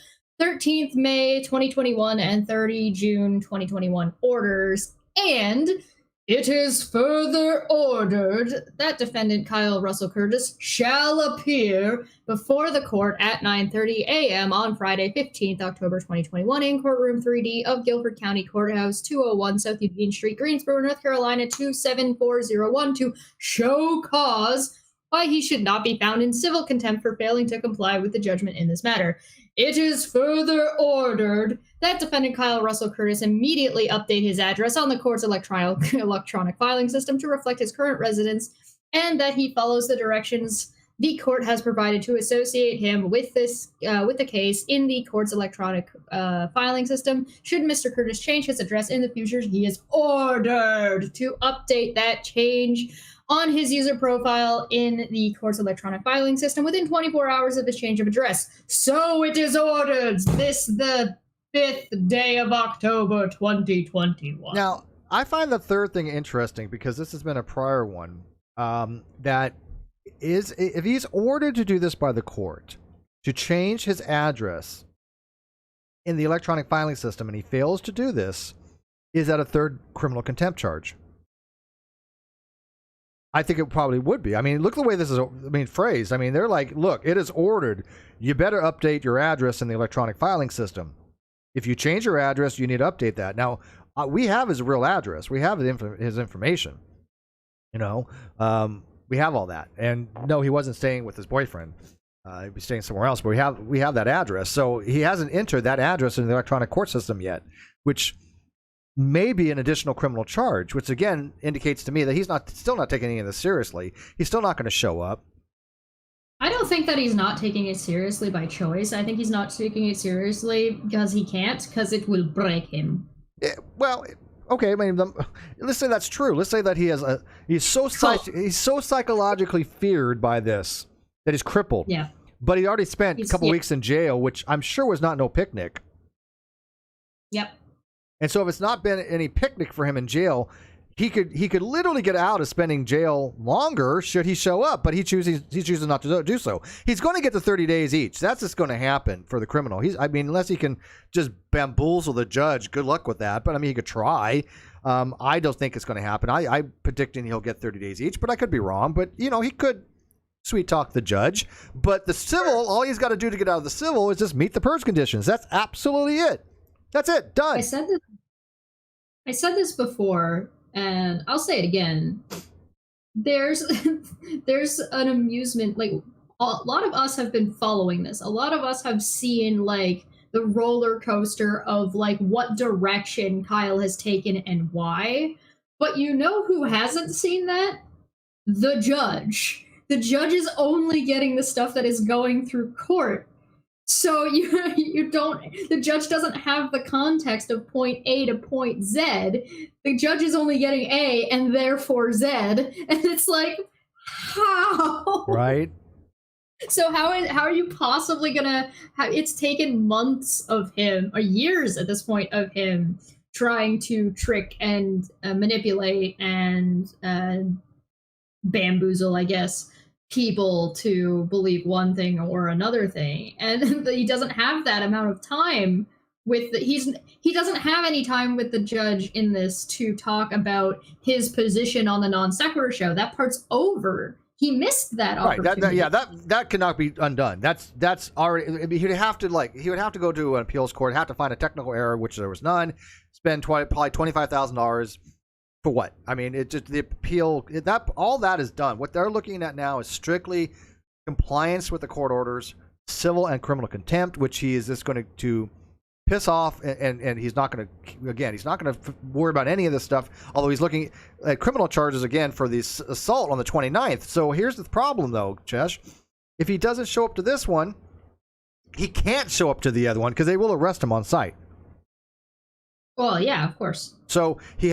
13th May 2021 and 30 June 2021 orders. And it is further ordered that defendant Kyle Russell Curtis shall appear before the court at 9:30 a.m. on Friday, 15th October 2021 in courtroom 3D of Guilford County Courthouse, 201 South Eugene Street, Greensboro, North Carolina, 27401, to show cause why he should not be found in civil contempt for failing to comply with the judgment in this matter. It is further ordered that defendant Kyle Russell Curtis immediately update his address on the court's electronic filing system to reflect his current residence, and that he follows the directions the court has provided to associate him with the case in the court's electronic filing system. Should Mr. Curtis change his address in the future, he is ordered to update that change on his user profile in the court's electronic filing system within 24 hours of his change of address. So it is ordered this the 5th day of October 2021. Now, I find the third thing interesting because this has been a prior one. That is, if he's ordered to do this by the court, to change his address in the electronic filing system, and he fails to do this, is that a third criminal contempt charge? I think it probably would be. I mean, look at the way this is phrased. I mean, they're like, look, it is ordered. You better update your address in the electronic filing system. If you change your address, you need to update that. Now, we have his real address. We have his information. You know, we have all that. And no, he wasn't staying with his boyfriend. He'd be staying somewhere else. But we have that address. So he hasn't entered that address in the electronic court system yet, which may be an additional criminal charge, which again indicates to me that he's still not taking any of this seriously. He's still not going to show up. I don't think that he's not taking it seriously by choice. I think he's not taking it seriously because he can't, because it will break him. Well, okay. I mean, let's say that's true. Let's say that he's so psychologically feared by this that he's crippled. Yeah. But he already spent a couple yeah. weeks in jail, which I'm sure was not no picnic. Yep. And so if it's not been any picnic for him in jail, he could literally get out of spending jail longer should he show up, but he chooses not to do so. He's going to get the 30 days each. That's just going to happen for the criminal. Unless he can just bamboozle the judge, good luck with that. But I mean, he could try. I don't think it's going to happen. I'm predicting he'll get 30 days each, but I could be wrong. But he could sweet talk the judge. But the civil, all he's got to do to get out of the civil is just meet the purge conditions. That's absolutely it. That's it. Done. I said this before, and I'll say it again. There's an amusement, like a lot of us have been following this. A lot of us have seen like the roller coaster of like what direction Kyle has taken and why. But you know who hasn't seen that? The judge. The judge is only getting the stuff that is going through court. So you don't, the judge doesn't have the context of point A to point Z. The judge is only getting A and therefore Z. And it's like, how? Right. So how are you possibly gonna it's taken months of him, or years at this point of him trying to trick and manipulate and bamboozle, I guess, people to believe one thing or another thing, and he doesn't have that amount of time with he doesn't have any time with the judge in this to talk about his position on the Non Sequitur show. That part's over. He missed that opportunity. That cannot be undone. That's already. He would have to go to an appeals court, have to find a technical error, which there was none. Spend probably $25,000. For what? I mean, it just the appeal that all that is done. What they're looking at now is strictly compliance with the court orders, civil and criminal contempt, which he is just going to piss off, and he's not going to he's not going to worry about any of this stuff. Although he's looking at criminal charges again for this assault on the 29th. So here's the problem, though, Chesh. If he doesn't show up to this one, he can't show up to the other one because they will arrest him on site. Well, yeah, of course. So he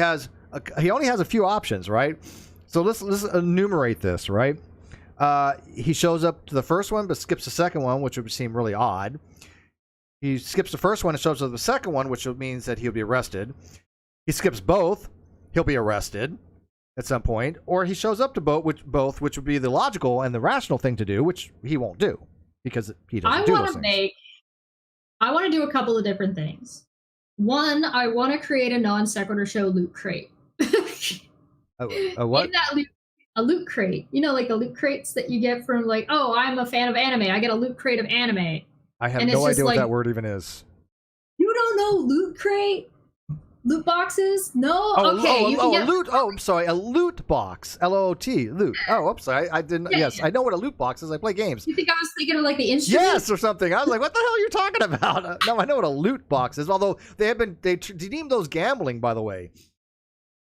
only has a few options, right? So let's enumerate this, right? He shows up to the first one, but skips the second one, which would seem really odd. He skips the first one and shows up to the second one, which means that he'll be arrested. He skips both, he'll be arrested at some point, or he shows up to both, which would be the logical and the rational thing to do, which he won't do because he doesn't do those things. I want to do a couple of different things. One, I want to create a Non Sequitur show loot crate. A what? In that a loot crate. You know, like the loot crates that you get from like, oh, I'm a fan of anime. I get a loot crate of anime. I have no idea what that word even is. You don't know loot crate? Loot boxes? No? Okay. I'm sorry. A loot box. L-O-O-T. Loot. Oh, I'm sorry. I didn't. Yeah, yes, I know what a loot box is. I play games. You think I was thinking of like the instrument? Yes, or something. I was like, what the hell are you talking about? No, I know what a loot box is. Although they deemed those gambling, by the way.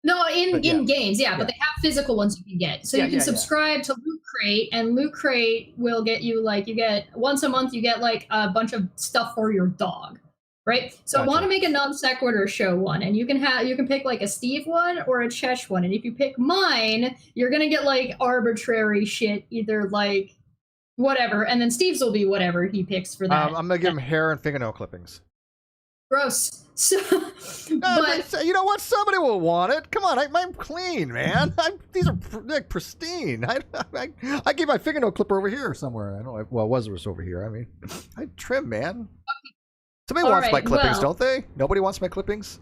No, in games, but they have physical ones you can get. So you can subscribe to Loot Crate, and Loot Crate will get you you get once a month you get like a bunch of stuff for your dog, right? So I want to make a Non Sequitur show one, and you can pick like a Steve one or a Chesh one, and if you pick mine, you're gonna get like arbitrary shit, either like whatever, and then Steve's will be whatever he picks for that. I'm gonna give him hair and fingernail clippings. Gross. So, but you know what? Somebody will want it. Come on, I'm clean, man. These are pristine. I gave my fingernail clipper over here somewhere. I know. Well, it was over here. I mean, I trim, man. Somebody wants my clippings, don't they? Nobody wants my clippings.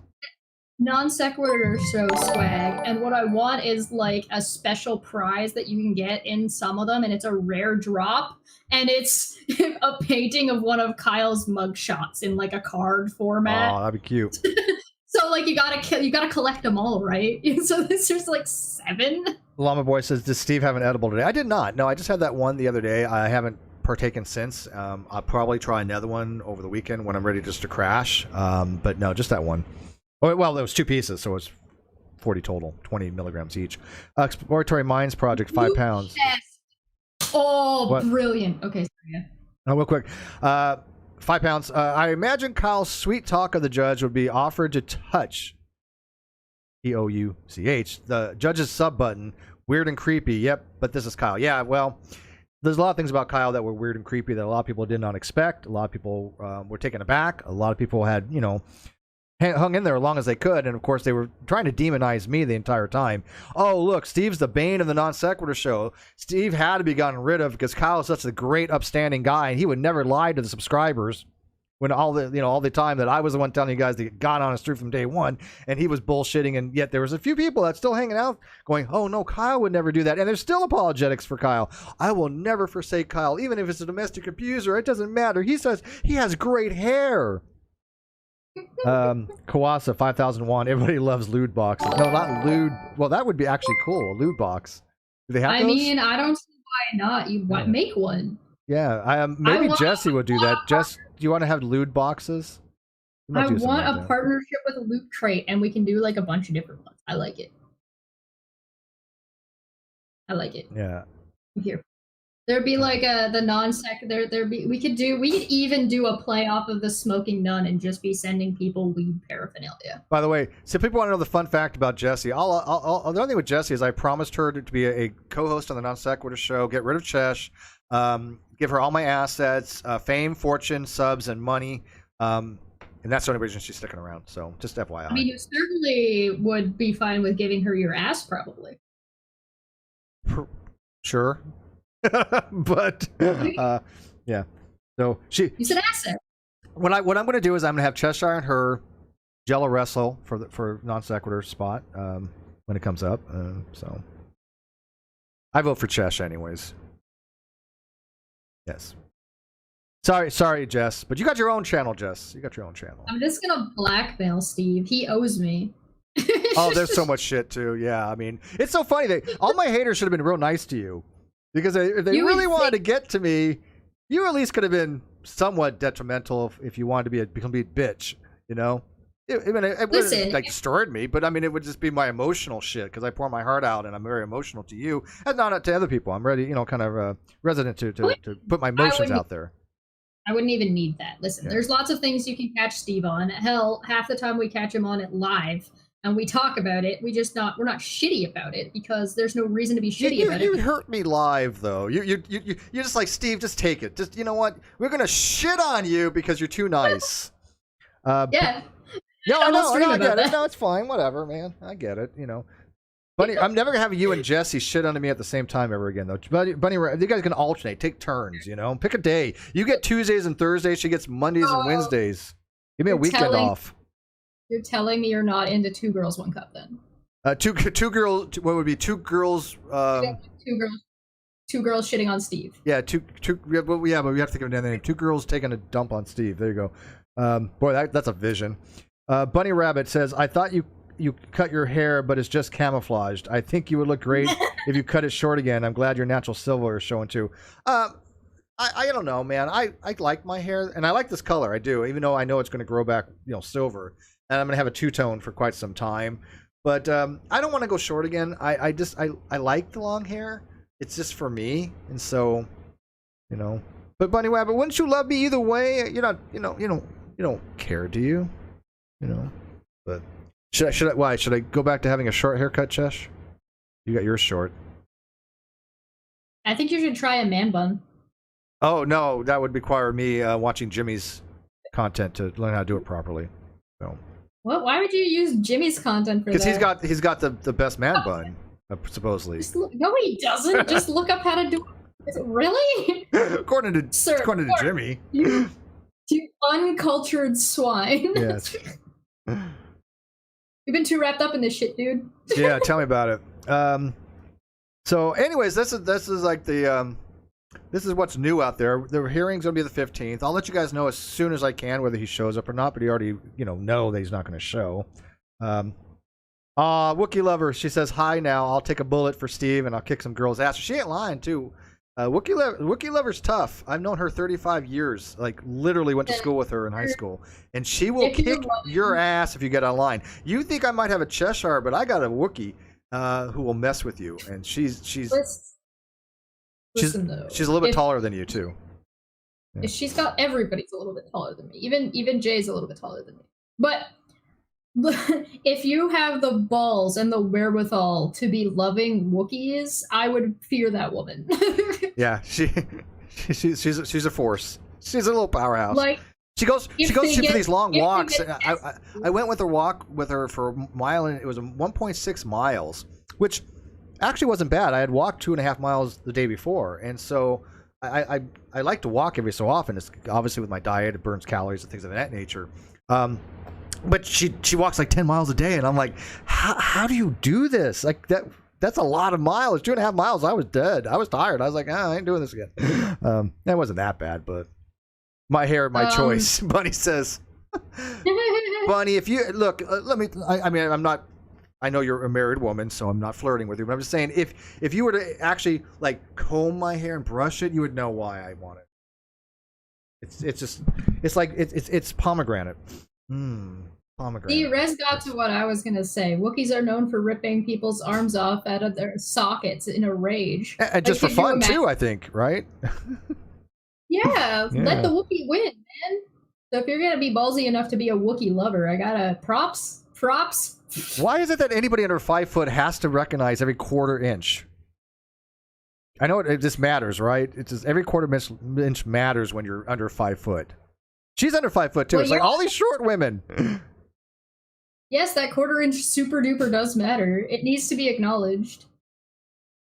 Non Sequitur show swag, and what I want is like a special prize that you can get in some of them, and it's a rare drop, and it's a painting of one of Kyle's mugshots in like a card format. Oh, that'd be cute. So like you gotta collect them all, right? So there's like 7. Llama Boy says, "Does Steve have an edible today?" I did not. No, I just had that one the other day. I haven't partaken since. I'll probably try another one over the weekend when I'm ready just to crash. But no, just that one. Oh, well, there was 2 pieces, so it was 40 total, 20 milligrams each. Exploratory Mines Project, 5 pounds. Oh, what? Brilliant. Okay, sorry. Oh, real quick. 5 pounds. I imagine Kyle's sweet talk of the judge would be offered to touch, Touch, the judge's sub button. Weird and creepy. Yep, but this is Kyle. Yeah, well, there's a lot of things about Kyle that were weird and creepy that a lot of people did not expect. A lot of people were taken aback. A lot of people had, hung in there as long as they could, and of course they were trying to demonize me the entire time. Oh, look, Steve's the bane of the Non-Sequitur show. Steve had to be gotten rid of because Kyle is such a great, upstanding guy, and he would never lie to the subscribers. When all the time that I was the one telling you guys to get on his truth from day one, and he was bullshitting, and yet there was a few people that still hanging out going, oh no, Kyle would never do that, and there's still apologetics for Kyle. I will never forsake Kyle, even if it's a domestic abuser. It doesn't matter. He says he has great hair. Kawasa 5001. Everybody loves lewd boxes. No, not lewd. Well, that would be actually cool. A lewd box. Do they have those? I mean, I don't see why not. You make one. Yeah, maybe Jesse would do that. Jess, do you want to have lewd boxes? I want a partnership with a Loot Crate, and we can do like a bunch of different ones. I like it. Yeah. I'm here. There'd be like the non-sequitur. We could even do a play off of the Smoking Nun and just be sending people weed paraphernalia. By the way, so people want to know the fun fact about Jessie. The only thing with Jessie is I promised her to be a co-host on the Non-Sequitur show, get rid of Chesh, give her all my assets, fame, fortune, subs, and money. And that's the only reason she's sticking around. So just FYI. I mean, you certainly would be fine with giving her your ass, probably. Sure. But yeah. So you said asset. What I'm going to do is I'm going to have Cheshire and her Jello wrestle for Non-Sequitur spot when it comes up. So I vote for Chesh anyways. Yes. Sorry, Jess, but you got your own channel, Jess. You got your own channel. I'm just gonna blackmail Steve. He owes me. Oh, there's so much shit too. Yeah, I mean, it's so funny that all my haters should have been real nice to you, because if they really wanted to get to me, you at least could have been somewhat detrimental if you wanted to become a bitch. You know, it wouldn't like destroyed me, but I mean, it would just be my emotional shit because I pour my heart out and I'm very emotional to you, and not to other people. I'm ready, kind of resident to put my emotions out there. I wouldn't even need that. Listen, There's lots of things you can catch Steve on. Hell, half the time we catch him on it live and we talk about it. We're not shitty about it because there's no reason to be shitty about it. You hurt me live though. You're just like, Steve, just take it. Just, you know what? We're gonna shit on you because you're too nice. Yeah. No, I get it. No, it's fine. Whatever, man. I get it. Bunny, I'm never gonna have you and Jesse shit onto me at the same time ever again, though. Bunny, you guys can alternate, take turns. Pick a day. You get Tuesdays and Thursdays. She gets Mondays and Wednesdays. Give me a weekend off. You're telling me you're not into Two Girls, One Cup then? Two girls. What would be two girls? Two girls shitting on Steve. Yeah, two. Well, yeah, but we have to give it another name. Two girls taking a dump on Steve. There you go. Boy, that's a vision. Bunny Rabbit says, "I thought you cut your hair, but it's just camouflaged. I think you would look great if you cut it short again. I'm glad your natural silver is showing too." I don't know, man. I like my hair, and I like this color. I do, even though I know it's going to grow back, silver, and I'm going to have a two-tone for quite some time. But I don't want to go short again. I like the long hair. It's just for me, and so, But Bunny Rabbit, wouldn't you love me either way? You don't care, do you? But. Should I go back to having a short haircut, Chesh? You got yours short. I think you should try a man bun. Oh no, that would require me watching Jimmy's content to learn how to do it properly. So. What? Why would you use Jimmy's content for that? Because he's got the best man bun, supposedly. No, he doesn't. Just look up how to do it. Really? according to Jimmy. You uncultured swine. Yes. You've been too wrapped up in this shit, dude. Yeah, tell me about it. So, anyways, this is like this is what's new out there. The hearing's gonna be the 15th. I'll let you guys know as soon as I can whether he shows up or not. But he already, know that he's not gonna show. Wookiee Lover, she says hi now. I'll take a bullet for Steve and I'll kick some girls' ass. She ain't lying too. Wookiee Lover's tough. I've known her 35 years. Like, literally went to school with her in high school. And she will kick your ass if you get online. You think I might have a Cheshire, but I got a Wookiee who will mess with you. And she's a little bit taller than you, too. Yeah. Everybody's a little bit taller than me. Even Jay's a little bit taller than me. But if you have the balls and the wherewithal to be loving Wookiees, I would fear that woman. Yeah, she's a force. She's a little powerhouse. Like, she goes for these long walks. Get I went with her for a mile, and it was 1.6 miles, which actually wasn't bad. I had walked 2.5 miles the day before, and so I like to walk every so often. It's obviously with my diet, it burns calories and things of that nature. But she walks like 10 miles a day, and I'm like, how do you do this? Like that's a lot of miles. 2.5 miles. I was dead. I was tired. I was like, I ain't doing this again. That wasn't that bad, but my hair, my choice. Bunny says, Bunny, if you look, let me. I mean, I'm not. I know you're a married woman, so I'm not flirting with you. But I'm just saying, if you were to actually like comb my hair and brush it, you would know why I want it. It's pomegranate. Pomegranate. See, Rez got to what I was gonna say. Wookiees are known for ripping people's arms off out of their sockets in a rage. And just for fun too, I think, right? Yeah, let the Wookiee win, man. So if you're gonna be ballsy enough to be a Wookiee lover, I gotta props. Why is it that anybody under 5 foot has to recognize every quarter inch? I know this matters, right? It's just every quarter inch matters when you're under 5 foot. She's under 5 foot too. Well, it's like all these short women. Yes, that quarter inch super duper does matter. It needs to be acknowledged.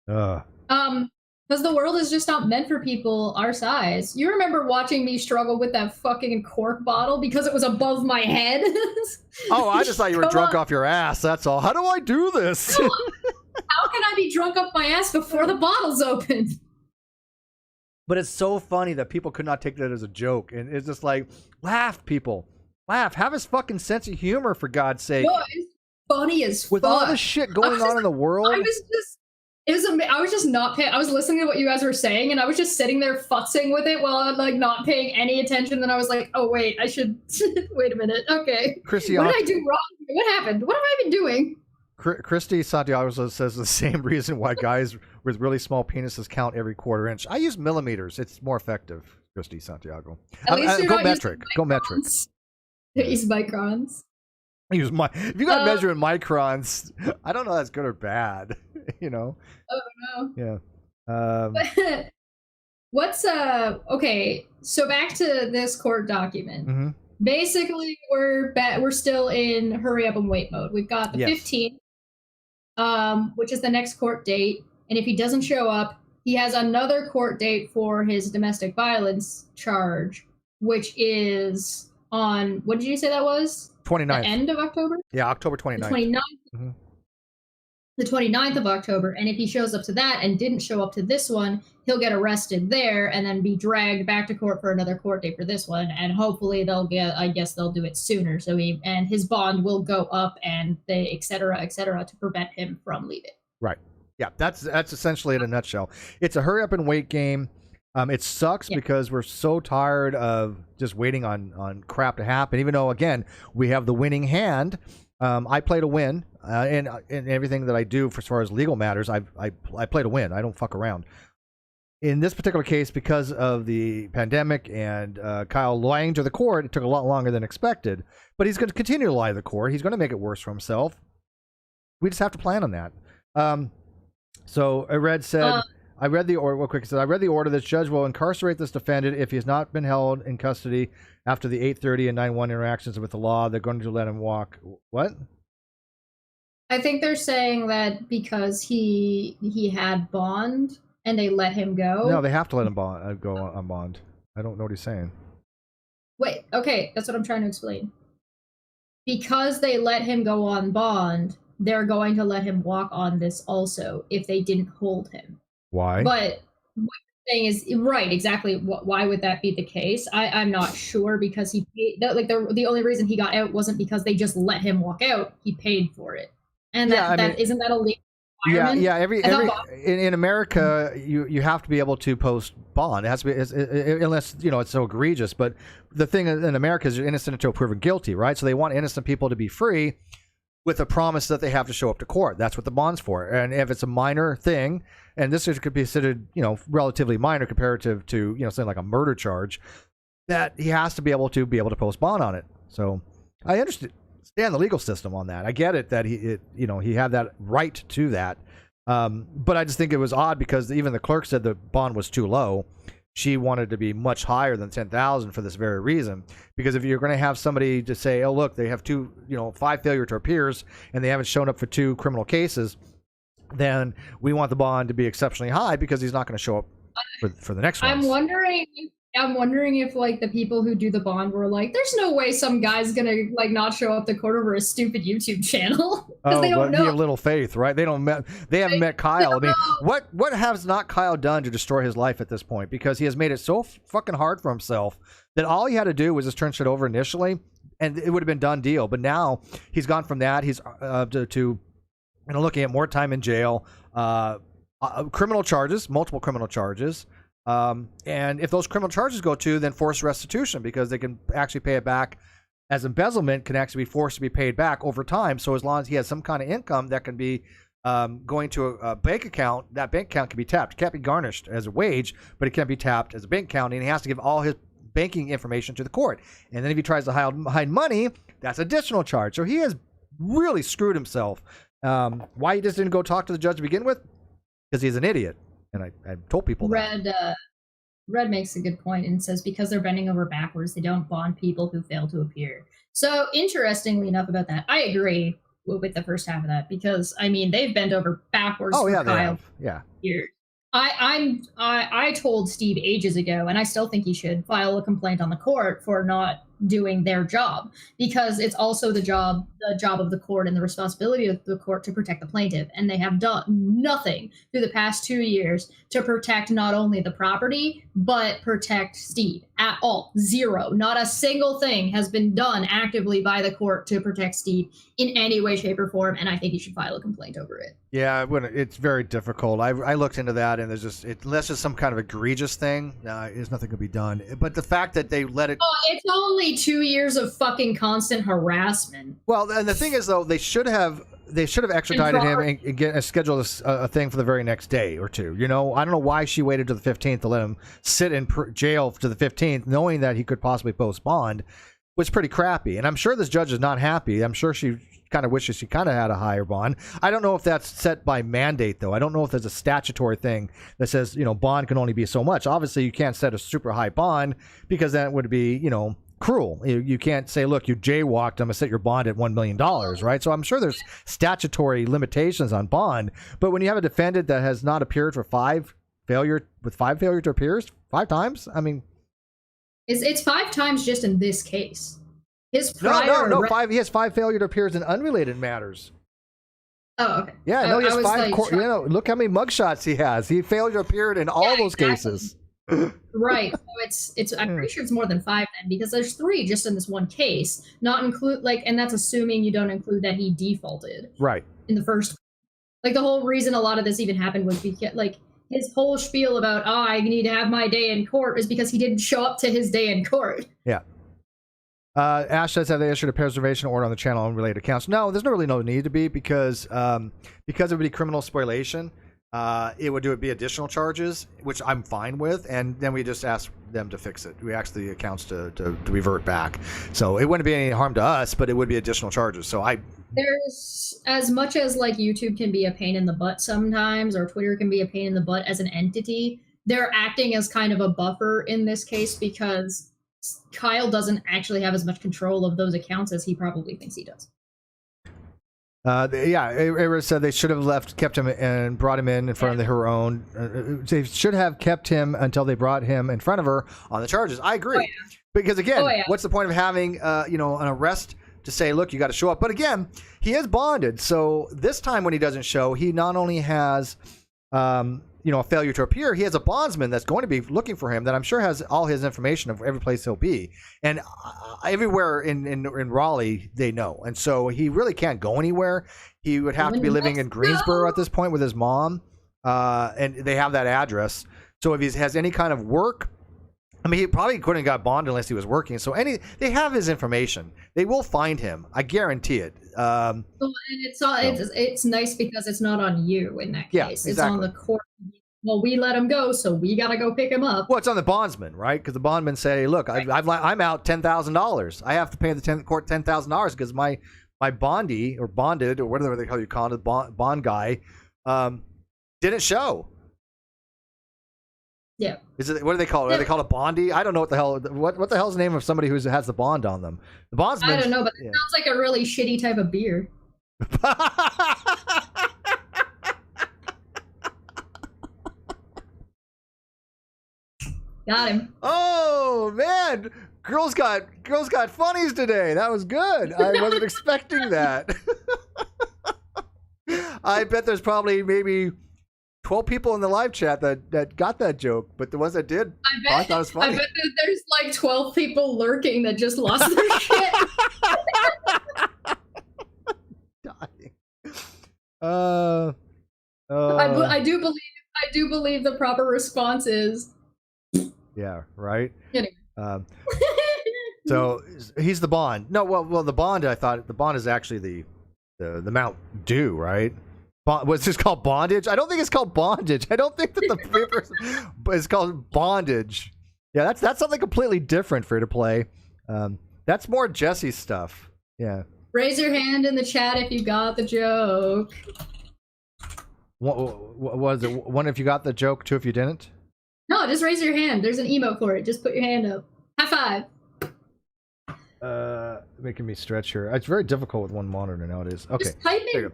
Because the world is just not meant for people our size. You remember watching me struggle with that fucking cork bottle because it was above my head? Oh, I just thought you were drunk off your ass. That's all. How do I do this? How can I be drunk up my ass before the bottle's open? But it's so funny that people could not take that as a joke. And it's just like, laugh, people. Laugh. Have his fucking sense of humor, for God's sake. No, it's funny as fuck. With all the shit going on in the world. I was just not paying. I was listening to what you guys were saying, and I was just sitting there futzing with it while I'm like not paying any attention. Then I was like, "Oh wait, I should wait a minute." Okay, Chrissy, what did I do wrong? What happened? What have I been doing? Christy Santiago says the same reason why guys with really small penises count every quarter inch. I use millimeters. It's more effective, Christy Santiago. At least you're go not metric. Go metric. Use microns. If you got to measure in microns, I don't know if that's good or bad. You know. Oh no. Yeah. Okay? So back to this court document. Mm-hmm. Basically, we're still in hurry up and wait mode. We've got the 15th, which is the next court date, and if he doesn't show up, he has another court date for his domestic violence charge, which is on, what did you say that was? 29th. The end of October? Yeah, October 29th. The 29th. Mm-hmm. The 29th of October, and if he shows up to that and didn't show up to this one, he'll get arrested there and then be dragged back to court for another court date for this one, and hopefully they'll do it sooner, so his bond will go up, and they et cetera, to prevent him from leaving. Right. Yeah, that's essentially in a nutshell. It's a hurry up and wait game. It sucks because we're so tired of just waiting on crap to happen, even though, again, we have the winning hand. I play to win, and in everything that I do for as far as legal matters, I play to win. I don't fuck around. In this particular case, because of the pandemic and Kyle lying to the court, it took a lot longer than expected. But he's going to continue to lie to the court. He's going to make it worse for himself. We just have to plan on that. So Red said, I read the order. Real quick, said I read the order. This judge will incarcerate this defendant if he has not been held in custody after the 8:30 and 9:1 interactions with the law. They're going to let him walk. What? I think they're saying that because he had bond and they let him go. No, they have to let him go on bond. I don't know what he's saying. Wait, okay, that's what I'm trying to explain. Because they let him go on bond, they're going to let him walk on this also if they didn't hold him. Why? But what you're saying is right, exactly. Why would that be the case? I'm not sure, because he paid, the only reason he got out wasn't because they just let him walk out. He paid for it, and isn't that a legal requirement? Yeah. In America, you have to be able to post bond. It has to be, unless it's so egregious. But the thing in America is you're innocent until proven guilty, right? So they want innocent people to be free, with a promise that they have to show up to court. That's what the bond's for. And if it's a minor thing, and this could be considered, relatively minor comparative to, something like a murder charge, that he has to be able to post bond on it. So I the legal system on that. I get it that he had that right to that, but I just think it was odd because even the clerk said the bond was too low. She wanted to be much higher than 10,000 for this very reason. Because if you're going to have somebody to say, "Oh, look, they have 5 failure to appears, and they haven't shown up for 2 criminal cases," then we want the bond to be exceptionally high because he's not going to show up for the next one. I'm wondering if like the people who do the bond were like, "There's no way some guy's gonna like not show up to court over a stupid YouTube channel," because they don't know. You have little faith, right? They haven't met Kyle. I mean, what has not Kyle done to destroy his life at this point? Because he has made it so fucking hard for himself that all he had to do was just turn shit over initially, and it would have been done deal. But now he's gone from that. He's to looking at more time in jail, criminal charges, multiple criminal charges. And if those criminal charges go to, then forced restitution, because they can actually pay it back as embezzlement, can actually be forced to be paid back over time. So as long as he has some kind of income that can be going to a bank account, that bank account can be tapped. It can't be garnished as a wage, but it can be tapped as a bank account, and he has to give all his banking information to the court. And then if he tries to hide money, that's additional charge. So he has really screwed himself. Why he just didn't go talk to the judge to begin with? Because he's an idiot. And I told people that. Red makes a good point and says because they're bending over backwards, they don't bond people who fail to appear. So interestingly enough about that, I agree with the first half of that, because I mean they've bent over backwards for Kyle. They have. Yeah. Years. I told Steve ages ago, and I still think he should file a complaint on the court for not doing their job, because it's also the job of the court and the responsibility of the court to protect the plaintiff, and they have done nothing through the past 2 years to protect not only the property but protect Steve at all. Zero. Not a single thing has been done actively by the court to protect Steve in any way, shape, or form, and I think you should file a complaint over it. Yeah, it's very difficult. I looked into that, and unless it's some kind of egregious thing, there's nothing to be done. But the fact that they let it... Oh, it's only 2 years of fucking constant harassment. Well, and the thing is, though, they should have extradited him and scheduled a thing for the very next day or two. I don't know why she waited to the 15th to let him sit in jail to the 15th, knowing that he could possibly post bond, was pretty crappy. And I'm sure this judge is not happy. I'm sure she kind of wishes she kind of had a higher bond. I don't know if that's set by mandate, though. I don't know if there's a statutory thing that says, bond can only be so much. Obviously, you can't set a super high bond, because that would be, cruel. You can't say, look, you jaywalked, I'm going to set your bond at $1 million, right? So I'm sure there's statutory limitations on bond. But when you have a defendant that has not appeared for 5 failure to appears 5 times, I mean... It's 5 times just in this case. His prior... No, 5. He has 5 failure to appears in unrelated matters. Oh, okay. Yeah, no, he has 5... look how many mugshots he has. He failure to appear in all those cases. Right. So it's I'm pretty sure it's more than 5 then, because there's 3 just in this one case, not include and that's assuming you don't include that he defaulted. Right. In the first, the whole reason a lot of this even happened was because his whole spiel about I need to have my day in court is because he didn't show up to his day in court. Yeah. Ash says, have they issued a preservation order on the channel on related accounts? No, there's really no need to be, because it would be criminal spoliation. It would be additional charges, which I'm fine with, and then we just ask them to fix it. We ask the accounts to revert back. So it wouldn't be any harm to us, but it would be additional charges. So there's, as much as YouTube can be a pain in the butt sometimes, or Twitter can be a pain in the butt as an entity, they're acting as kind of a buffer in this case, because Kyle doesn't actually have as much control of those accounts as he probably thinks he does. Era said they should have kept him and brought him in front of her own. They should have kept him until they brought him in front of her on the charges. I agree. Oh, yeah. Because again, what's the point of having an arrest to say, look, you got to show up? But again, he is bonded. So this time when he doesn't show, he not only has a failure to appear, he has a bondsman that's going to be looking for him that I'm sure has all his information of every place he'll be. And everywhere in Raleigh, they know. And so he really can't go anywhere. He would have to be living in Greensboro at this point with his mom. And they have that address. So if he has any kind of work, I mean, he probably couldn't have got bond unless he was working. So they have his information. They will find him. I guarantee it. And it's nice because it's not on you in that case. Yeah, exactly. It's on the court well, we let him go, so we gotta go pick him up. Well, it's on the bondsman, right? Because the bondsman say, "Look, I'm out $10,000. I have to pay the court $10,000 because my bondy or bonded or whatever the hell you call it, bond guy, didn't show." Yeah. What do they call it? Are they called a bondy? I don't know what the hell. What the hell's the name of somebody who has the bond on them? The bondsman. I don't know, but it sounds like a really shitty type of beer. Got him. Oh man, girls got funnies today. That was good. I wasn't expecting that. I bet there's probably maybe 12 people in the live chat that got that joke, but the ones that did, I thought it was funny. I bet that there's like 12 people lurking that just lost their shit. Dying. I do believe the proper response is. Yeah. Right. Anyway. So he's the bond. No, well, the bond. I thought the bond is actually the amount due, right? What's this called? Bondage? I don't think it's called bondage. I don't think that the paper is called bondage. Yeah, that's something completely different for you to play. That's more Jesse's stuff. Yeah. Raise your hand in the chat if you got the joke. What was it? One if you got the joke, two if you didn't. No, just raise your hand. There's an emote for it. Just put your hand up. High five. Making me stretch here. It's very difficult with one monitor nowadays. Okay. Just type in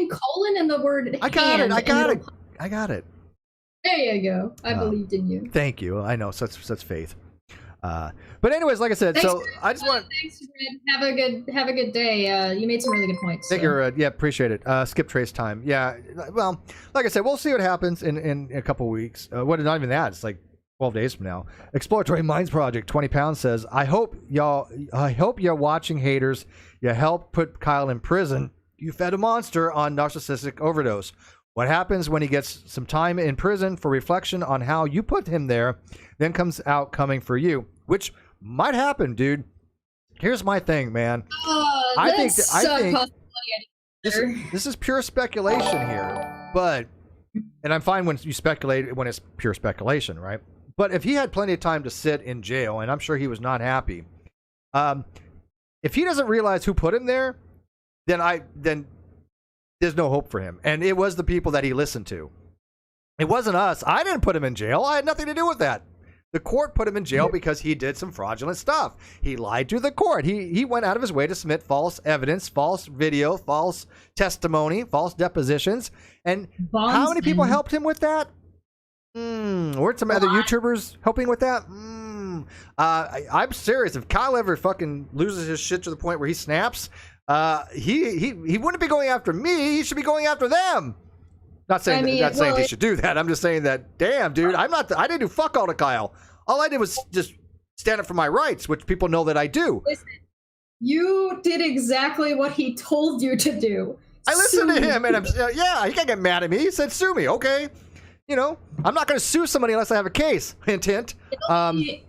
colon and the word I got hand. I got it. There you go. I believed in you. Thank you. I know. Such faith. But anyways, like I said, Thanks, so I just want. Thanks, Red. Have a good day. You made some really good points. Thank you, Red. Yeah, appreciate it. Skip trace time. Yeah. Well, like I said, we'll see what happens in a couple weeks. What? Not even that. It's like 12 days from now. Exploratory Minds Project 20 pounds says, I hope you're watching, haters. You helped put Kyle in prison. You fed a monster on narcissistic overdose. What happens when he gets some time in prison for reflection on how you put him there, then comes out coming for you, which might happen, dude. Here's my thing, man. I think this is pure speculation here, and I'm fine when you speculate when it's pure speculation, right? But if he had plenty of time to sit in jail, and I'm sure he was not happy, if he doesn't realize who put him there, then there's no hope for him. And it was the people that he listened to. It wasn't us. I didn't put him in jail. I had nothing to do with that. The court put him in jail because he did some fraudulent stuff. He lied to the court. He went out of his way to submit false evidence, false video, false testimony, false depositions. And how many people helped him with that? Weren't some other YouTubers helping with that? I'm serious. If Kyle ever fucking loses his shit to the point where he snaps, he wouldn't be going after me. He should be going after them. Not saying he should do that. I'm just saying that, damn, dude, I didn't do fuck all to Kyle. All I did was just stand up for my rights, which people know that I do. Listen, you did exactly what he told you to do. I listened to him, and he can't get mad at me. He said, sue me, okay? You know, I'm not going to sue somebody unless I have a case. Hint, hint. I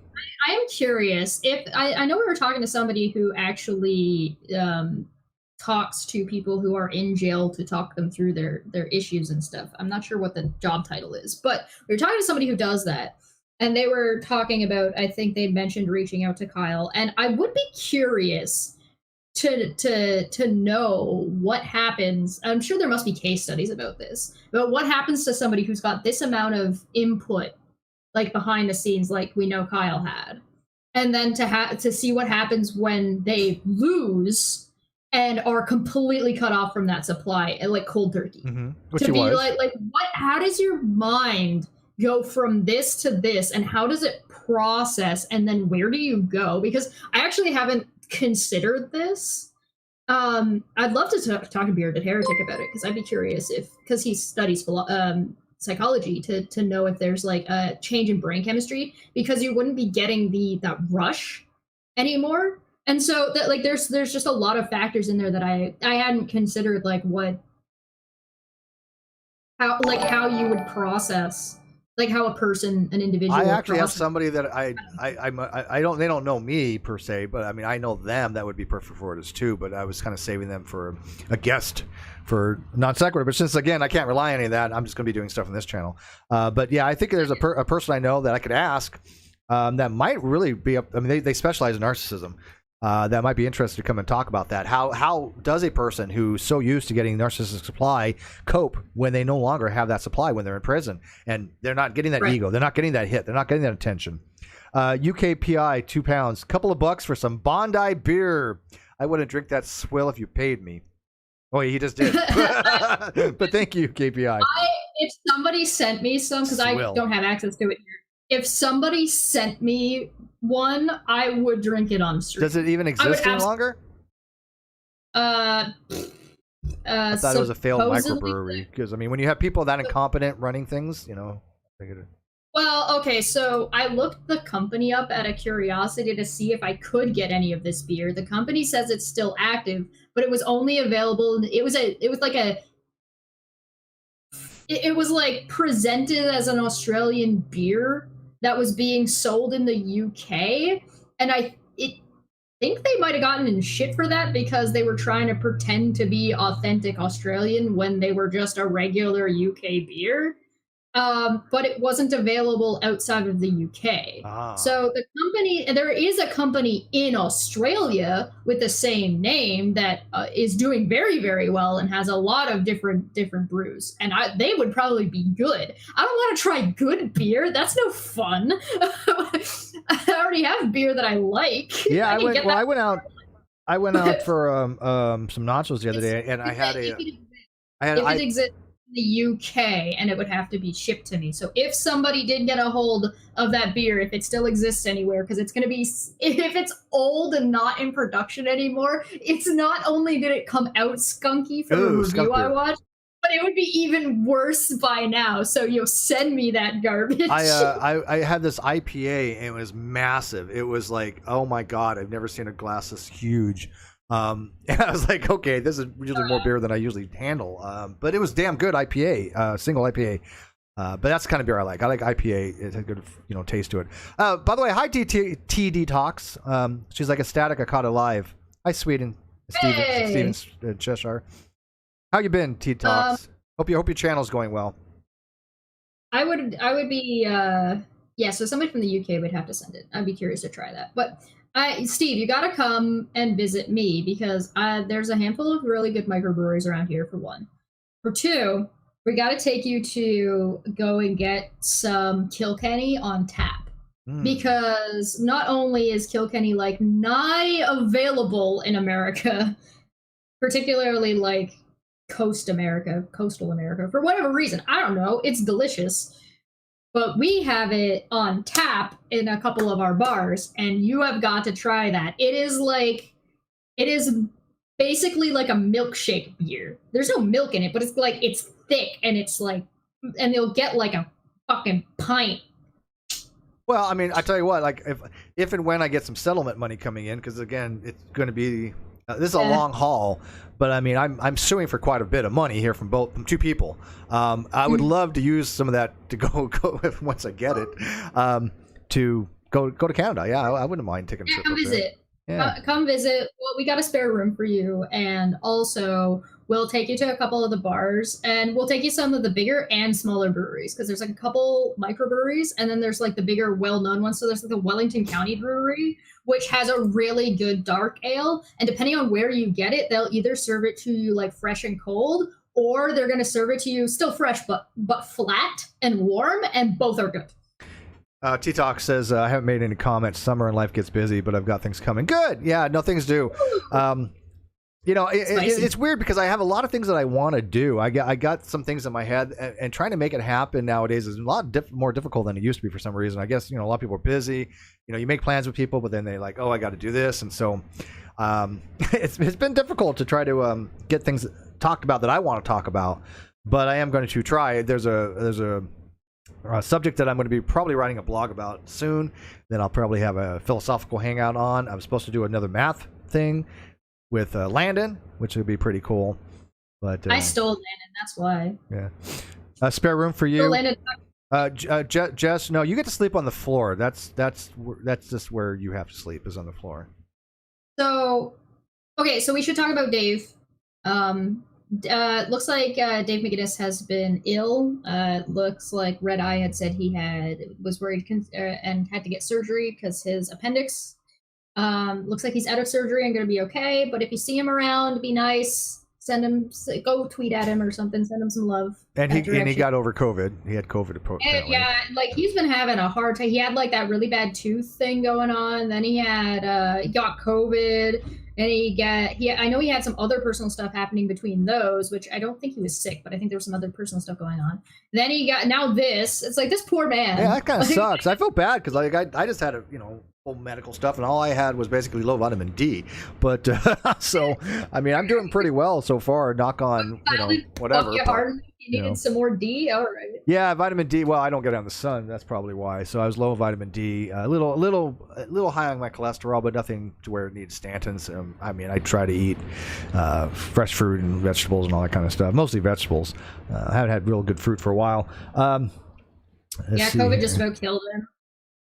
am curious if I know we were talking to somebody who actually talks to people who are in jail to talk them through their issues and stuff. I'm not sure what the job title is, but we were talking to somebody who does that, and they were talking about, I think they mentioned reaching out to Kyle, and I would be curious to know what happens. I'm sure there must be case studies about this, but what happens to somebody who's got this amount of input, like behind the scenes, like we know Kyle had, and then to see what happens when they lose and are completely cut off from that supply, like cold turkey. Which to be was. like what? How does your mind go from this to this, and how does it process, and then where do you go? Because I actually haven't considered this. I'd love to talk to Bearded Heretic about it, because I'd be curious because he studies psychology to know if there's like a change in brain chemistry, because you wouldn't be getting that rush anymore. And so that, like, there's just a lot of factors in there that I hadn't considered, like how you would process like how a person, an individual. I actually have across- somebody that I don't, they don't know me per se, but I mean I know them that would be perfect for it as too. But I was kind of saving them for a guest for Non-Sequitur. But since again I can't rely on any of that, I'm just going to be doing stuff on this channel. But yeah, I think there's a person I know that I could ask that might really be up. I mean they specialize in narcissism. That might be interested to come and talk about that. How does a person who's so used to getting narcissistic supply cope when they no longer have that supply when they're in prison and they're not getting that ego, they're not getting that hit, they're not getting that attention? UKPI £2, couple of bucks for some Bondi beer. I wouldn't drink that swill if you paid me. Oh, he just did. But thank you, KPI. If somebody sent me some, because I don't have access to it here. If somebody sent me one, I would drink it on stream. Does it even exist any longer? I thought it was a failed microbrewery. Because I mean, when you have people that incompetent running things, you know. Well, okay, so I looked the company up out of curiosity to see if I could get any of this beer. The company says it's still active, but it was only available. It was like presented as an Australian beer that was being sold in the UK, and I think they might have gotten in shit for that because they were trying to pretend to be authentic Australian when they were just a regular UK beer. But it wasn't available outside of the UK. So the company, there is a company in Australia with the same name that is doing very, very well and has a lot of different brews, and they would probably be good. I don't want to try good beer. That's no fun. I already have beer that I like. Yeah, I went out for some nachos the other day, and I had if it exists the UK, and it would have to be shipped to me. So if somebody did get a hold of that beer, if it still exists anywhere, because it's going to be, if it's old and not in production anymore, it's not only did it come out skunky for the review I watched, but it would be even worse by now. So send me that garbage. I had this IPA, and it was massive. It was like, oh my god, I've never seen a glass this huge. And I was like, okay, this is usually more beer than I usually handle. But it was damn good IPA, single IPA. But that's the kind of beer I like. I like IPA. It has a good, taste to it. By the way, hi T Detox. She's like ecstatic I caught it live. Hi Sweden, Steven Cheshire. How you been, T Detox? Hope your channel's going well. I would be so somebody from the UK would have to send it. I'd be curious to try that. But Steve, you gotta come and visit me because there's a handful of really good microbreweries around here, for one. For two, we gotta take you to go and get some Kilkenny on tap. Because not only is Kilkenny like nigh available in America, particularly like coastal America, for whatever reason, I don't know, it's delicious. But we have it on tap in a couple of our bars, and you have got to try that. It is basically like a milkshake beer. There's no milk in it, but it's thick, and and you'll get like a fucking pint. Well, I mean, I tell you what, like if and when I get some settlement money coming in, because again, it's going to be this is a long haul. But I mean, I'm suing for quite a bit of money here from two people. I would love to use some of that to go once I get it to go to Canada. Yeah, I wouldn't mind taking a trip. Come visit. Yeah. Come visit. Well, we got a spare room for you, and also we'll take you to a couple of the bars, and we'll take you some of the bigger and smaller breweries because there's like a couple microbreweries, and then there's like the bigger, well-known ones. So there's like the Wellington County Brewery, which has a really good dark ale, and depending on where you get it, they'll either serve it to you like fresh and cold, or they're going to serve it to you still fresh but flat and warm, and both are good. T-Talk says, I haven't made any comments. Summer and life gets busy, but I've got things coming. Good. Yeah, no, things do. It's weird because I have a lot of things that I want to do. I got some things in my head, and trying to make it happen nowadays is a lot more difficult than it used to be for some reason. I guess, a lot of people are busy. You make plans with people, but then they like, oh, I got to do this. And so it's been difficult to try to get things talked about that I want to talk about, but I am going to try. There's a subject that I'm going to be probably writing a blog about soon. Then I'll probably have a philosophical hangout on. I'm supposed to do another math thing with Landon, which would be pretty cool. But I stole Landon, that's why. Yeah. Spare room for you. Jess, no, you get to sleep on the floor. That's just where you have to sleep, is on the floor. So, okay, so we should talk about Dave. Looks like Dave McGinnis has been ill. Looks like Red Eye had said he was worried and had to get surgery because his appendix. Looks like he's out of surgery and going to be okay. But if you see him around, be nice. Send him, go tweet at him or something. Send him some love. And he got over COVID. He had COVID apparently. Yeah, like he's been having a hard time. He had like that really bad tooth thing going on. Then he got COVID, and I know he had some other personal stuff happening between those, which I don't think he was sick, but I think there was some other personal stuff going on. Then he got now this. It's like this poor man. Yeah, that kind of sucks. I feel bad because like I just had full medical stuff, and all I had was basically low vitamin D. But so I mean, I'm doing pretty well so far. Knock on, whatever. You needed some more D. All right. Yeah, vitamin D. Well, I don't get out in the sun. That's probably why. So I was low in vitamin D. A little high on my cholesterol, but nothing to where it needs statins. I mean, I try to eat fresh fruit and vegetables and all that kind of stuff. Mostly vegetables. I haven't had real good fruit for a while. COVID just about killed him.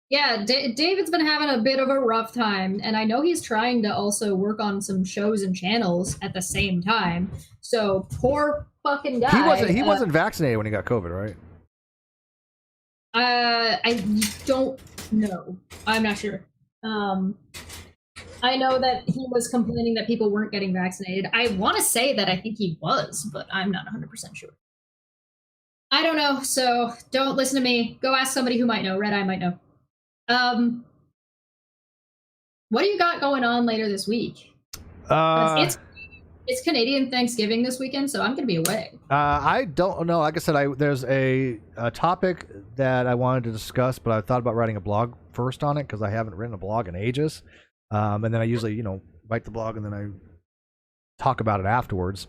Yeah, David's been having a bit of a rough time, and I know he's trying to also work on some shows and channels at the same time. So poor fucking guy. He wasn't vaccinated when he got COVID, right? I don't know. I'm not sure. I know that he was complaining that people weren't getting vaccinated. I want to say that I think he was, but I'm not 100% sure. I don't know, so don't listen to me. Go ask somebody who might know. Red Eye might know. What do you got going on later this week? It's Canadian Thanksgiving this weekend, so I'm going to be away. I don't know. Like I said, there's a topic that I wanted to discuss, but I thought about writing a blog first on it because I haven't written a blog in ages. And then I usually, write the blog and then I talk about it afterwards.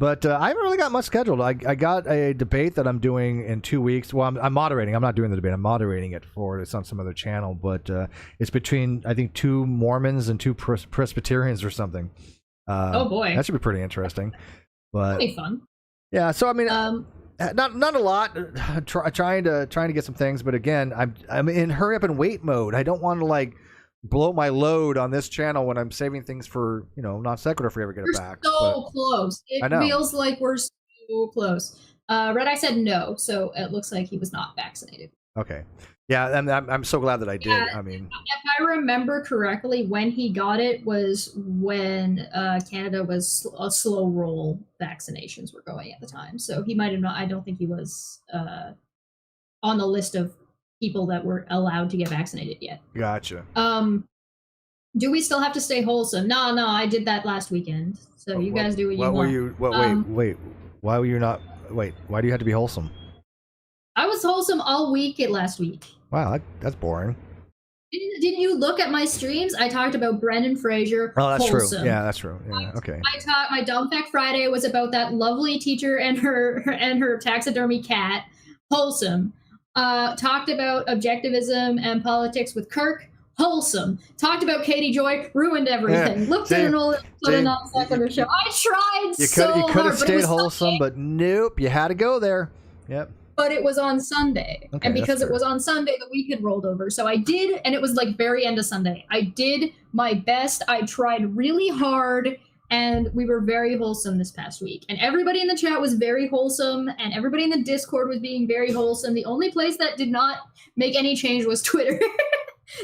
But I haven't really got much scheduled. I got a debate that I'm doing in 2 weeks. Well, I'm moderating. I'm not doing the debate. I'm moderating it it's on some other channel. But it's between, I think, 2 Mormons and 2 Presbyterians or something. Oh boy, that should be pretty interesting. But that'll be fun. Yeah. So I mean, not a lot. Trying to get some things, but again, I'm in hurry up and wait mode. I don't want to blow my load on this channel when I'm saving things for NonSequitur if we ever get it back. So close. It feels like we're so close. Red Eye said no, so it looks like he was not vaccinated. Okay. Yeah, I'm so glad that I did. I mean, if I remember correctly, when he got it was when Canada was a slow roll vaccinations were going at the time. So he might have not. I don't think he was on the list of people that were allowed to get vaccinated yet. Gotcha. Do we still have to stay wholesome? No, I did that last weekend. So you guys do what you want. Wait. Why were you not? Wait. Why do you have to be wholesome? I was wholesome all week last week. Wow, that's boring. Didn't you look at my streams? I talked about Brendan Fraser. Oh, that's wholesome. true. Yeah, that's true. Yeah, okay. My Dumb Fact Friday was about that lovely teacher and her taxidermy cat. Wholesome. Talked about objectivism and politics with Kirk. Wholesome. Talked about Katie Joy. Ruined everything. Yeah. Looked at an old Non-Sequitur show. I tried so hard. You could have stayed wholesome, but nope. You had to go there. Yep. But it was on Sunday. Okay, and because it was on Sunday, the week had rolled over. So I did, and it was very end of Sunday. I did my best. I tried really hard, and we were very wholesome this past week. And everybody in the chat was very wholesome, and everybody in the Discord was being very wholesome. The only place that did not make any change was Twitter.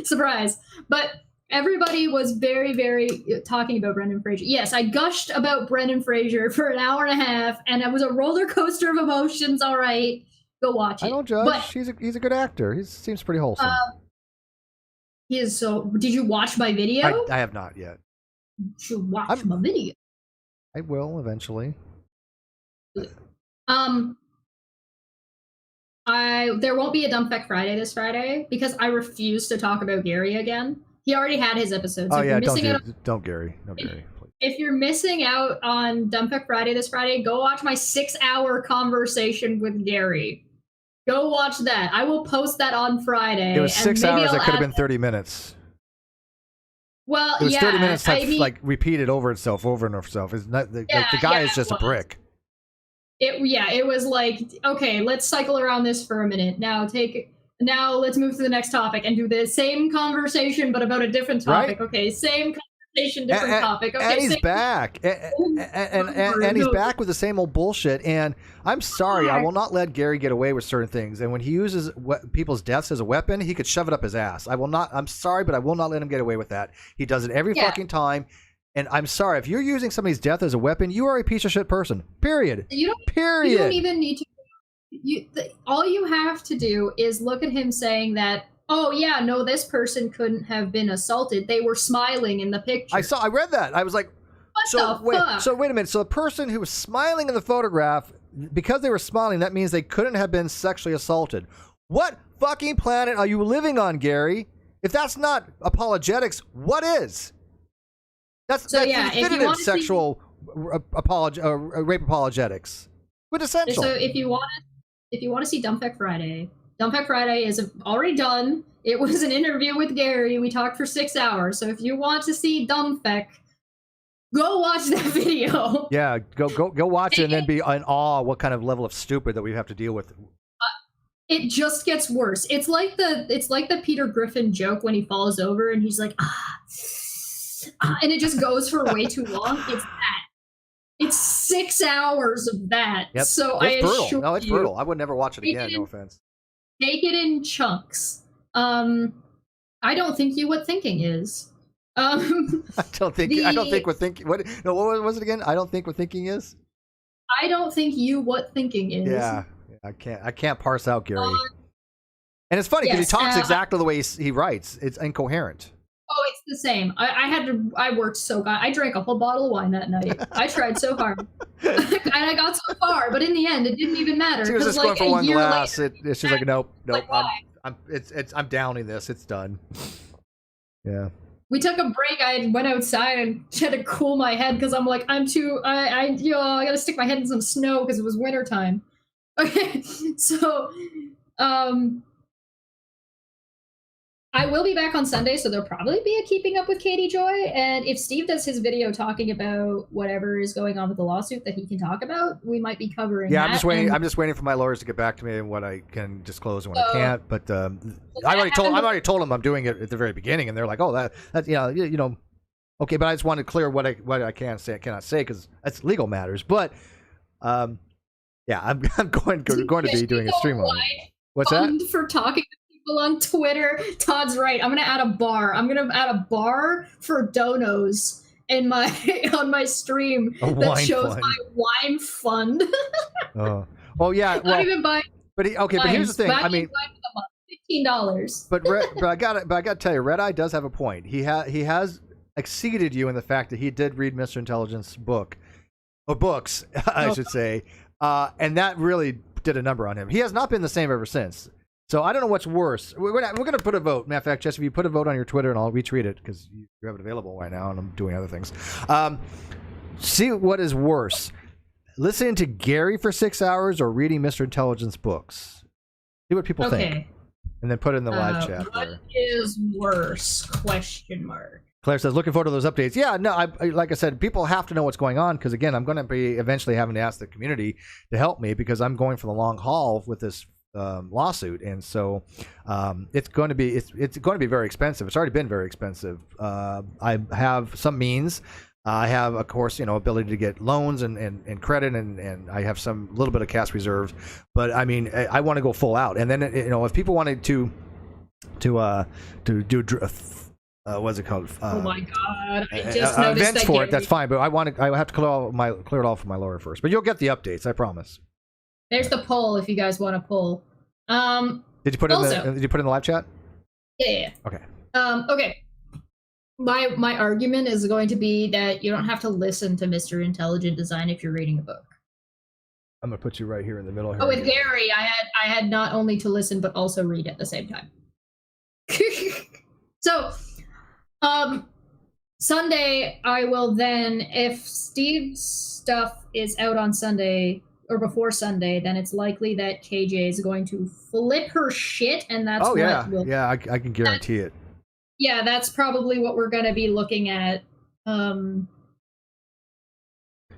Surprise. But everybody was very, very talking about Brendan Fraser. Yes, I gushed about Brendan Fraser for an hour and a half, and it was a roller coaster of emotions, all right. Go watch it. I don't judge. But he's a good actor. He seems pretty wholesome. He is so. Did you watch my video? I have not yet. You should watch my video. I will eventually. There won't be a Dumb Fact Friday this Friday because I refuse to talk about Gary again. He already had his episode. So don't Gary. No Gary. Please. If you're missing out on Dumb Fact Friday this Friday, go watch my 6-hour conversation with Gary. Go watch that. I will post that on Friday. It was 6 hours. It could have been 30 minutes. Well, it was 30 minutes repeated over itself, over and over itself. The guy is just a brick. it was like, okay, let's cycle around this for a minute. Now let's move to the next topic and do the same conversation but about a different topic. Right? Okay, same conversation, different topic. Okay, and he's same back, and he's back with the same old bullshit. And I'm sorry, I will not let Gary get away with certain things. And when he uses people's deaths as a weapon, he could shove it up his ass. I will not. I'm sorry, but I will not let him get away with that. He does it every fucking time. And I'm sorry, if you're using somebody's death as a weapon, you are a piece of shit person. Period. Period. You don't even need to. All you have to do is look at him saying that, oh yeah, no, this person couldn't have been assaulted. They were smiling in the picture. I read that. I was like, what the fuck? So wait a minute. So the person who was smiling in the photograph, because they were smiling, that means they couldn't have been sexually assaulted. What fucking planet are you living on, Gary? If that's not apologetics, what is? That's definitive sexual rape apologetics. Quintessential. So if you want to see Dumbfuck Friday is already done. It was an interview with Gary. We talked for 6 hours. So if you want to see Dumbfuck, go watch that video. Yeah, go watch it and then be in awe what kind of level of stupid that we have to deal with. It just gets worse. It's like the Peter Griffin joke when he falls over and he's like, and it just goes for way too long. It's that. It's 6 hours of that. Yep. So it's brutal. assure No, it's you, brutal. I would never watch it again. No offense. Take it in chunks. I don't think you what thinking is. I don't think what thinking. What was it again? I don't think what thinking is. I don't think you what thinking is. Yeah, I can't parse out Gary. And it's funny because he talks exactly the way he writes. It's incoherent. Oh, it's the same. I worked so good. I drank a whole bottle of wine that night. I tried so hard. And I got so far, but in the end, it didn't even matter. She was just going for one glass. She's like, nope. Like, I'm downing this. It's done. Yeah. We took a break. I went outside and had to cool my head because I'm like, I gotta stick my head in some snow because it was wintertime. Okay, so, I will be back on Sunday, so there'll probably be a Keeping Up with Katie Joy. And if Steve does his video talking about whatever is going on with the lawsuit that he can talk about, we might be covering that. I'm just waiting. I'm just waiting for my lawyers to get back to me and what I can disclose and what I can't. But I already told them I'm doing it at the very beginning, and they're like, "Oh, that you know, okay." But I just wanted to clear what I can say, I cannot say because that's legal matters. But I'm going to be doing a stream on it. What's that? For talking on Twitter. Todd's right. I'm gonna add a bar. I'm gonna add a bar for donos in my on my stream that shows my wine fund. Oh yeah. Well, not even buy. But here's the thing. I mean, $15. But I gotta tell you, Red Eye does have a point. He has exceeded you in the fact that he did read Mr. Intelligent's books, I should say, and that really did a number on him. He has not been the same ever since. So I don't know what's worse. We're going to put a vote. Matter of fact, Jess, if you put a vote on your Twitter, and I'll retweet it because you have it available right now, and I'm doing other things. See what is worse: listening to Gary for 6 hours or reading Mr. Intelligent's books. See what people think, and then put it in the live chat. What is worse? ? Claire says, looking forward to those updates. Yeah, no, I like I said, people have to know what's going on because, again, I'm going to be eventually having to ask the community to help me because I'm going for the long haul with this lawsuit, and so it's going to be very expensive. It's already been very expensive. I have some means. I have, of course, ability to get loans and credit, and I have some little bit of cash reserves. But I mean, I want to go full out. And then if people wanted to do what's it called? Oh my god! I just noticed events that for it. That's fine, but I have to clear it all from my lawyer first. But you'll get the updates, I promise. There's the poll if you guys want to poll. Did you put it in the live chat? Yeah. Okay. Okay. My argument is going to be that you don't have to listen to Mr. Intelligent Design if you're reading a book. I'm gonna put you right here in the middle here. Oh, with Gary, I had not only to listen but also read at the same time. So, Sunday I will then, if Steve's stuff is out on Sunday or before Sunday, then it's likely that KJ is going to flip her shit, and that's I can guarantee it. Yeah, that's probably what we're going to be looking at.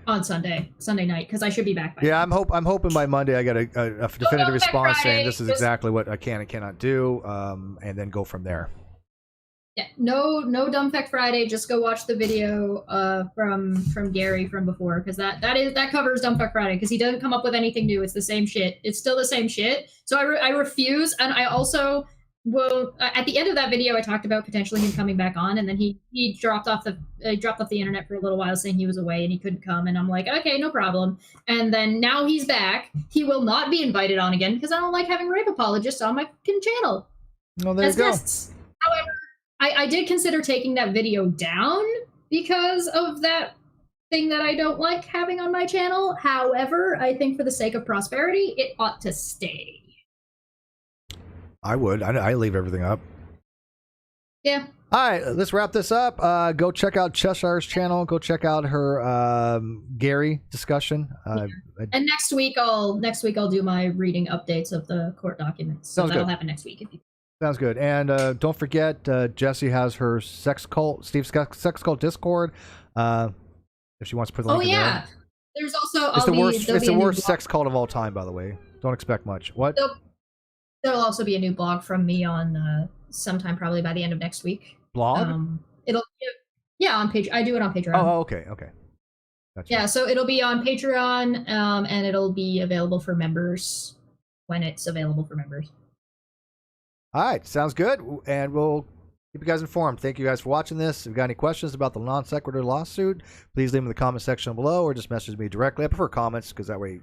on Sunday night, because I should be back by Yeah, then. I'm hoping by Monday I get a definitive back response saying Friday, this is just- exactly what I can and cannot do, and then go from there. Yeah, no Dumb Fact Friday. Just go watch the video from Gary from before, because that covers Dumb Fact Friday, because he doesn't come up with anything new. It's the same shit. It's still the same shit. So I refuse, and I also will. At the end of that video, I talked about potentially him coming back on, and then he dropped off the internet for a little while, saying he was away and he couldn't come. And I'm like, okay, no problem. And then now he's back. He will not be invited on again because I don't like having rape apologists on my fucking channel. Well, there you as go. guests. However, I did consider taking that video down because of that thing that I don't like having on my channel. However, I think for the sake of prosperity, it ought to stay. I would. I leave everything up. Yeah. All right, let's wrap this up. Go check out Cheshire's channel. Go check out her Gary discussion. And next week I'll do my reading updates of the court documents. So Sounds that'll good. happen next week. Sounds good. And don't forget, Jessie has her sex cult, Steve's sex cult Discord. If she wants to put the link in there. There's also It's the worst sex cult of all time, by the way. Don't expect much. What? There'll also be a new blog from me on sometime probably by the end of next week. Blog? On page. I do it on Patreon. Oh, okay. Gotcha. Yeah, so it'll be on Patreon, and it'll be available for members when it's available for members. All right, sounds good. And we'll keep you guys informed. Thank you guys for watching this. If you've got any questions about the NonSequitur lawsuit, please leave them in the comment section below or just message me directly. I prefer comments because that way,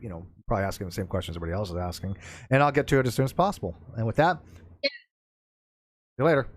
probably asking the same questions everybody else is asking. And I'll get to it as soon as possible. And with that, see you later.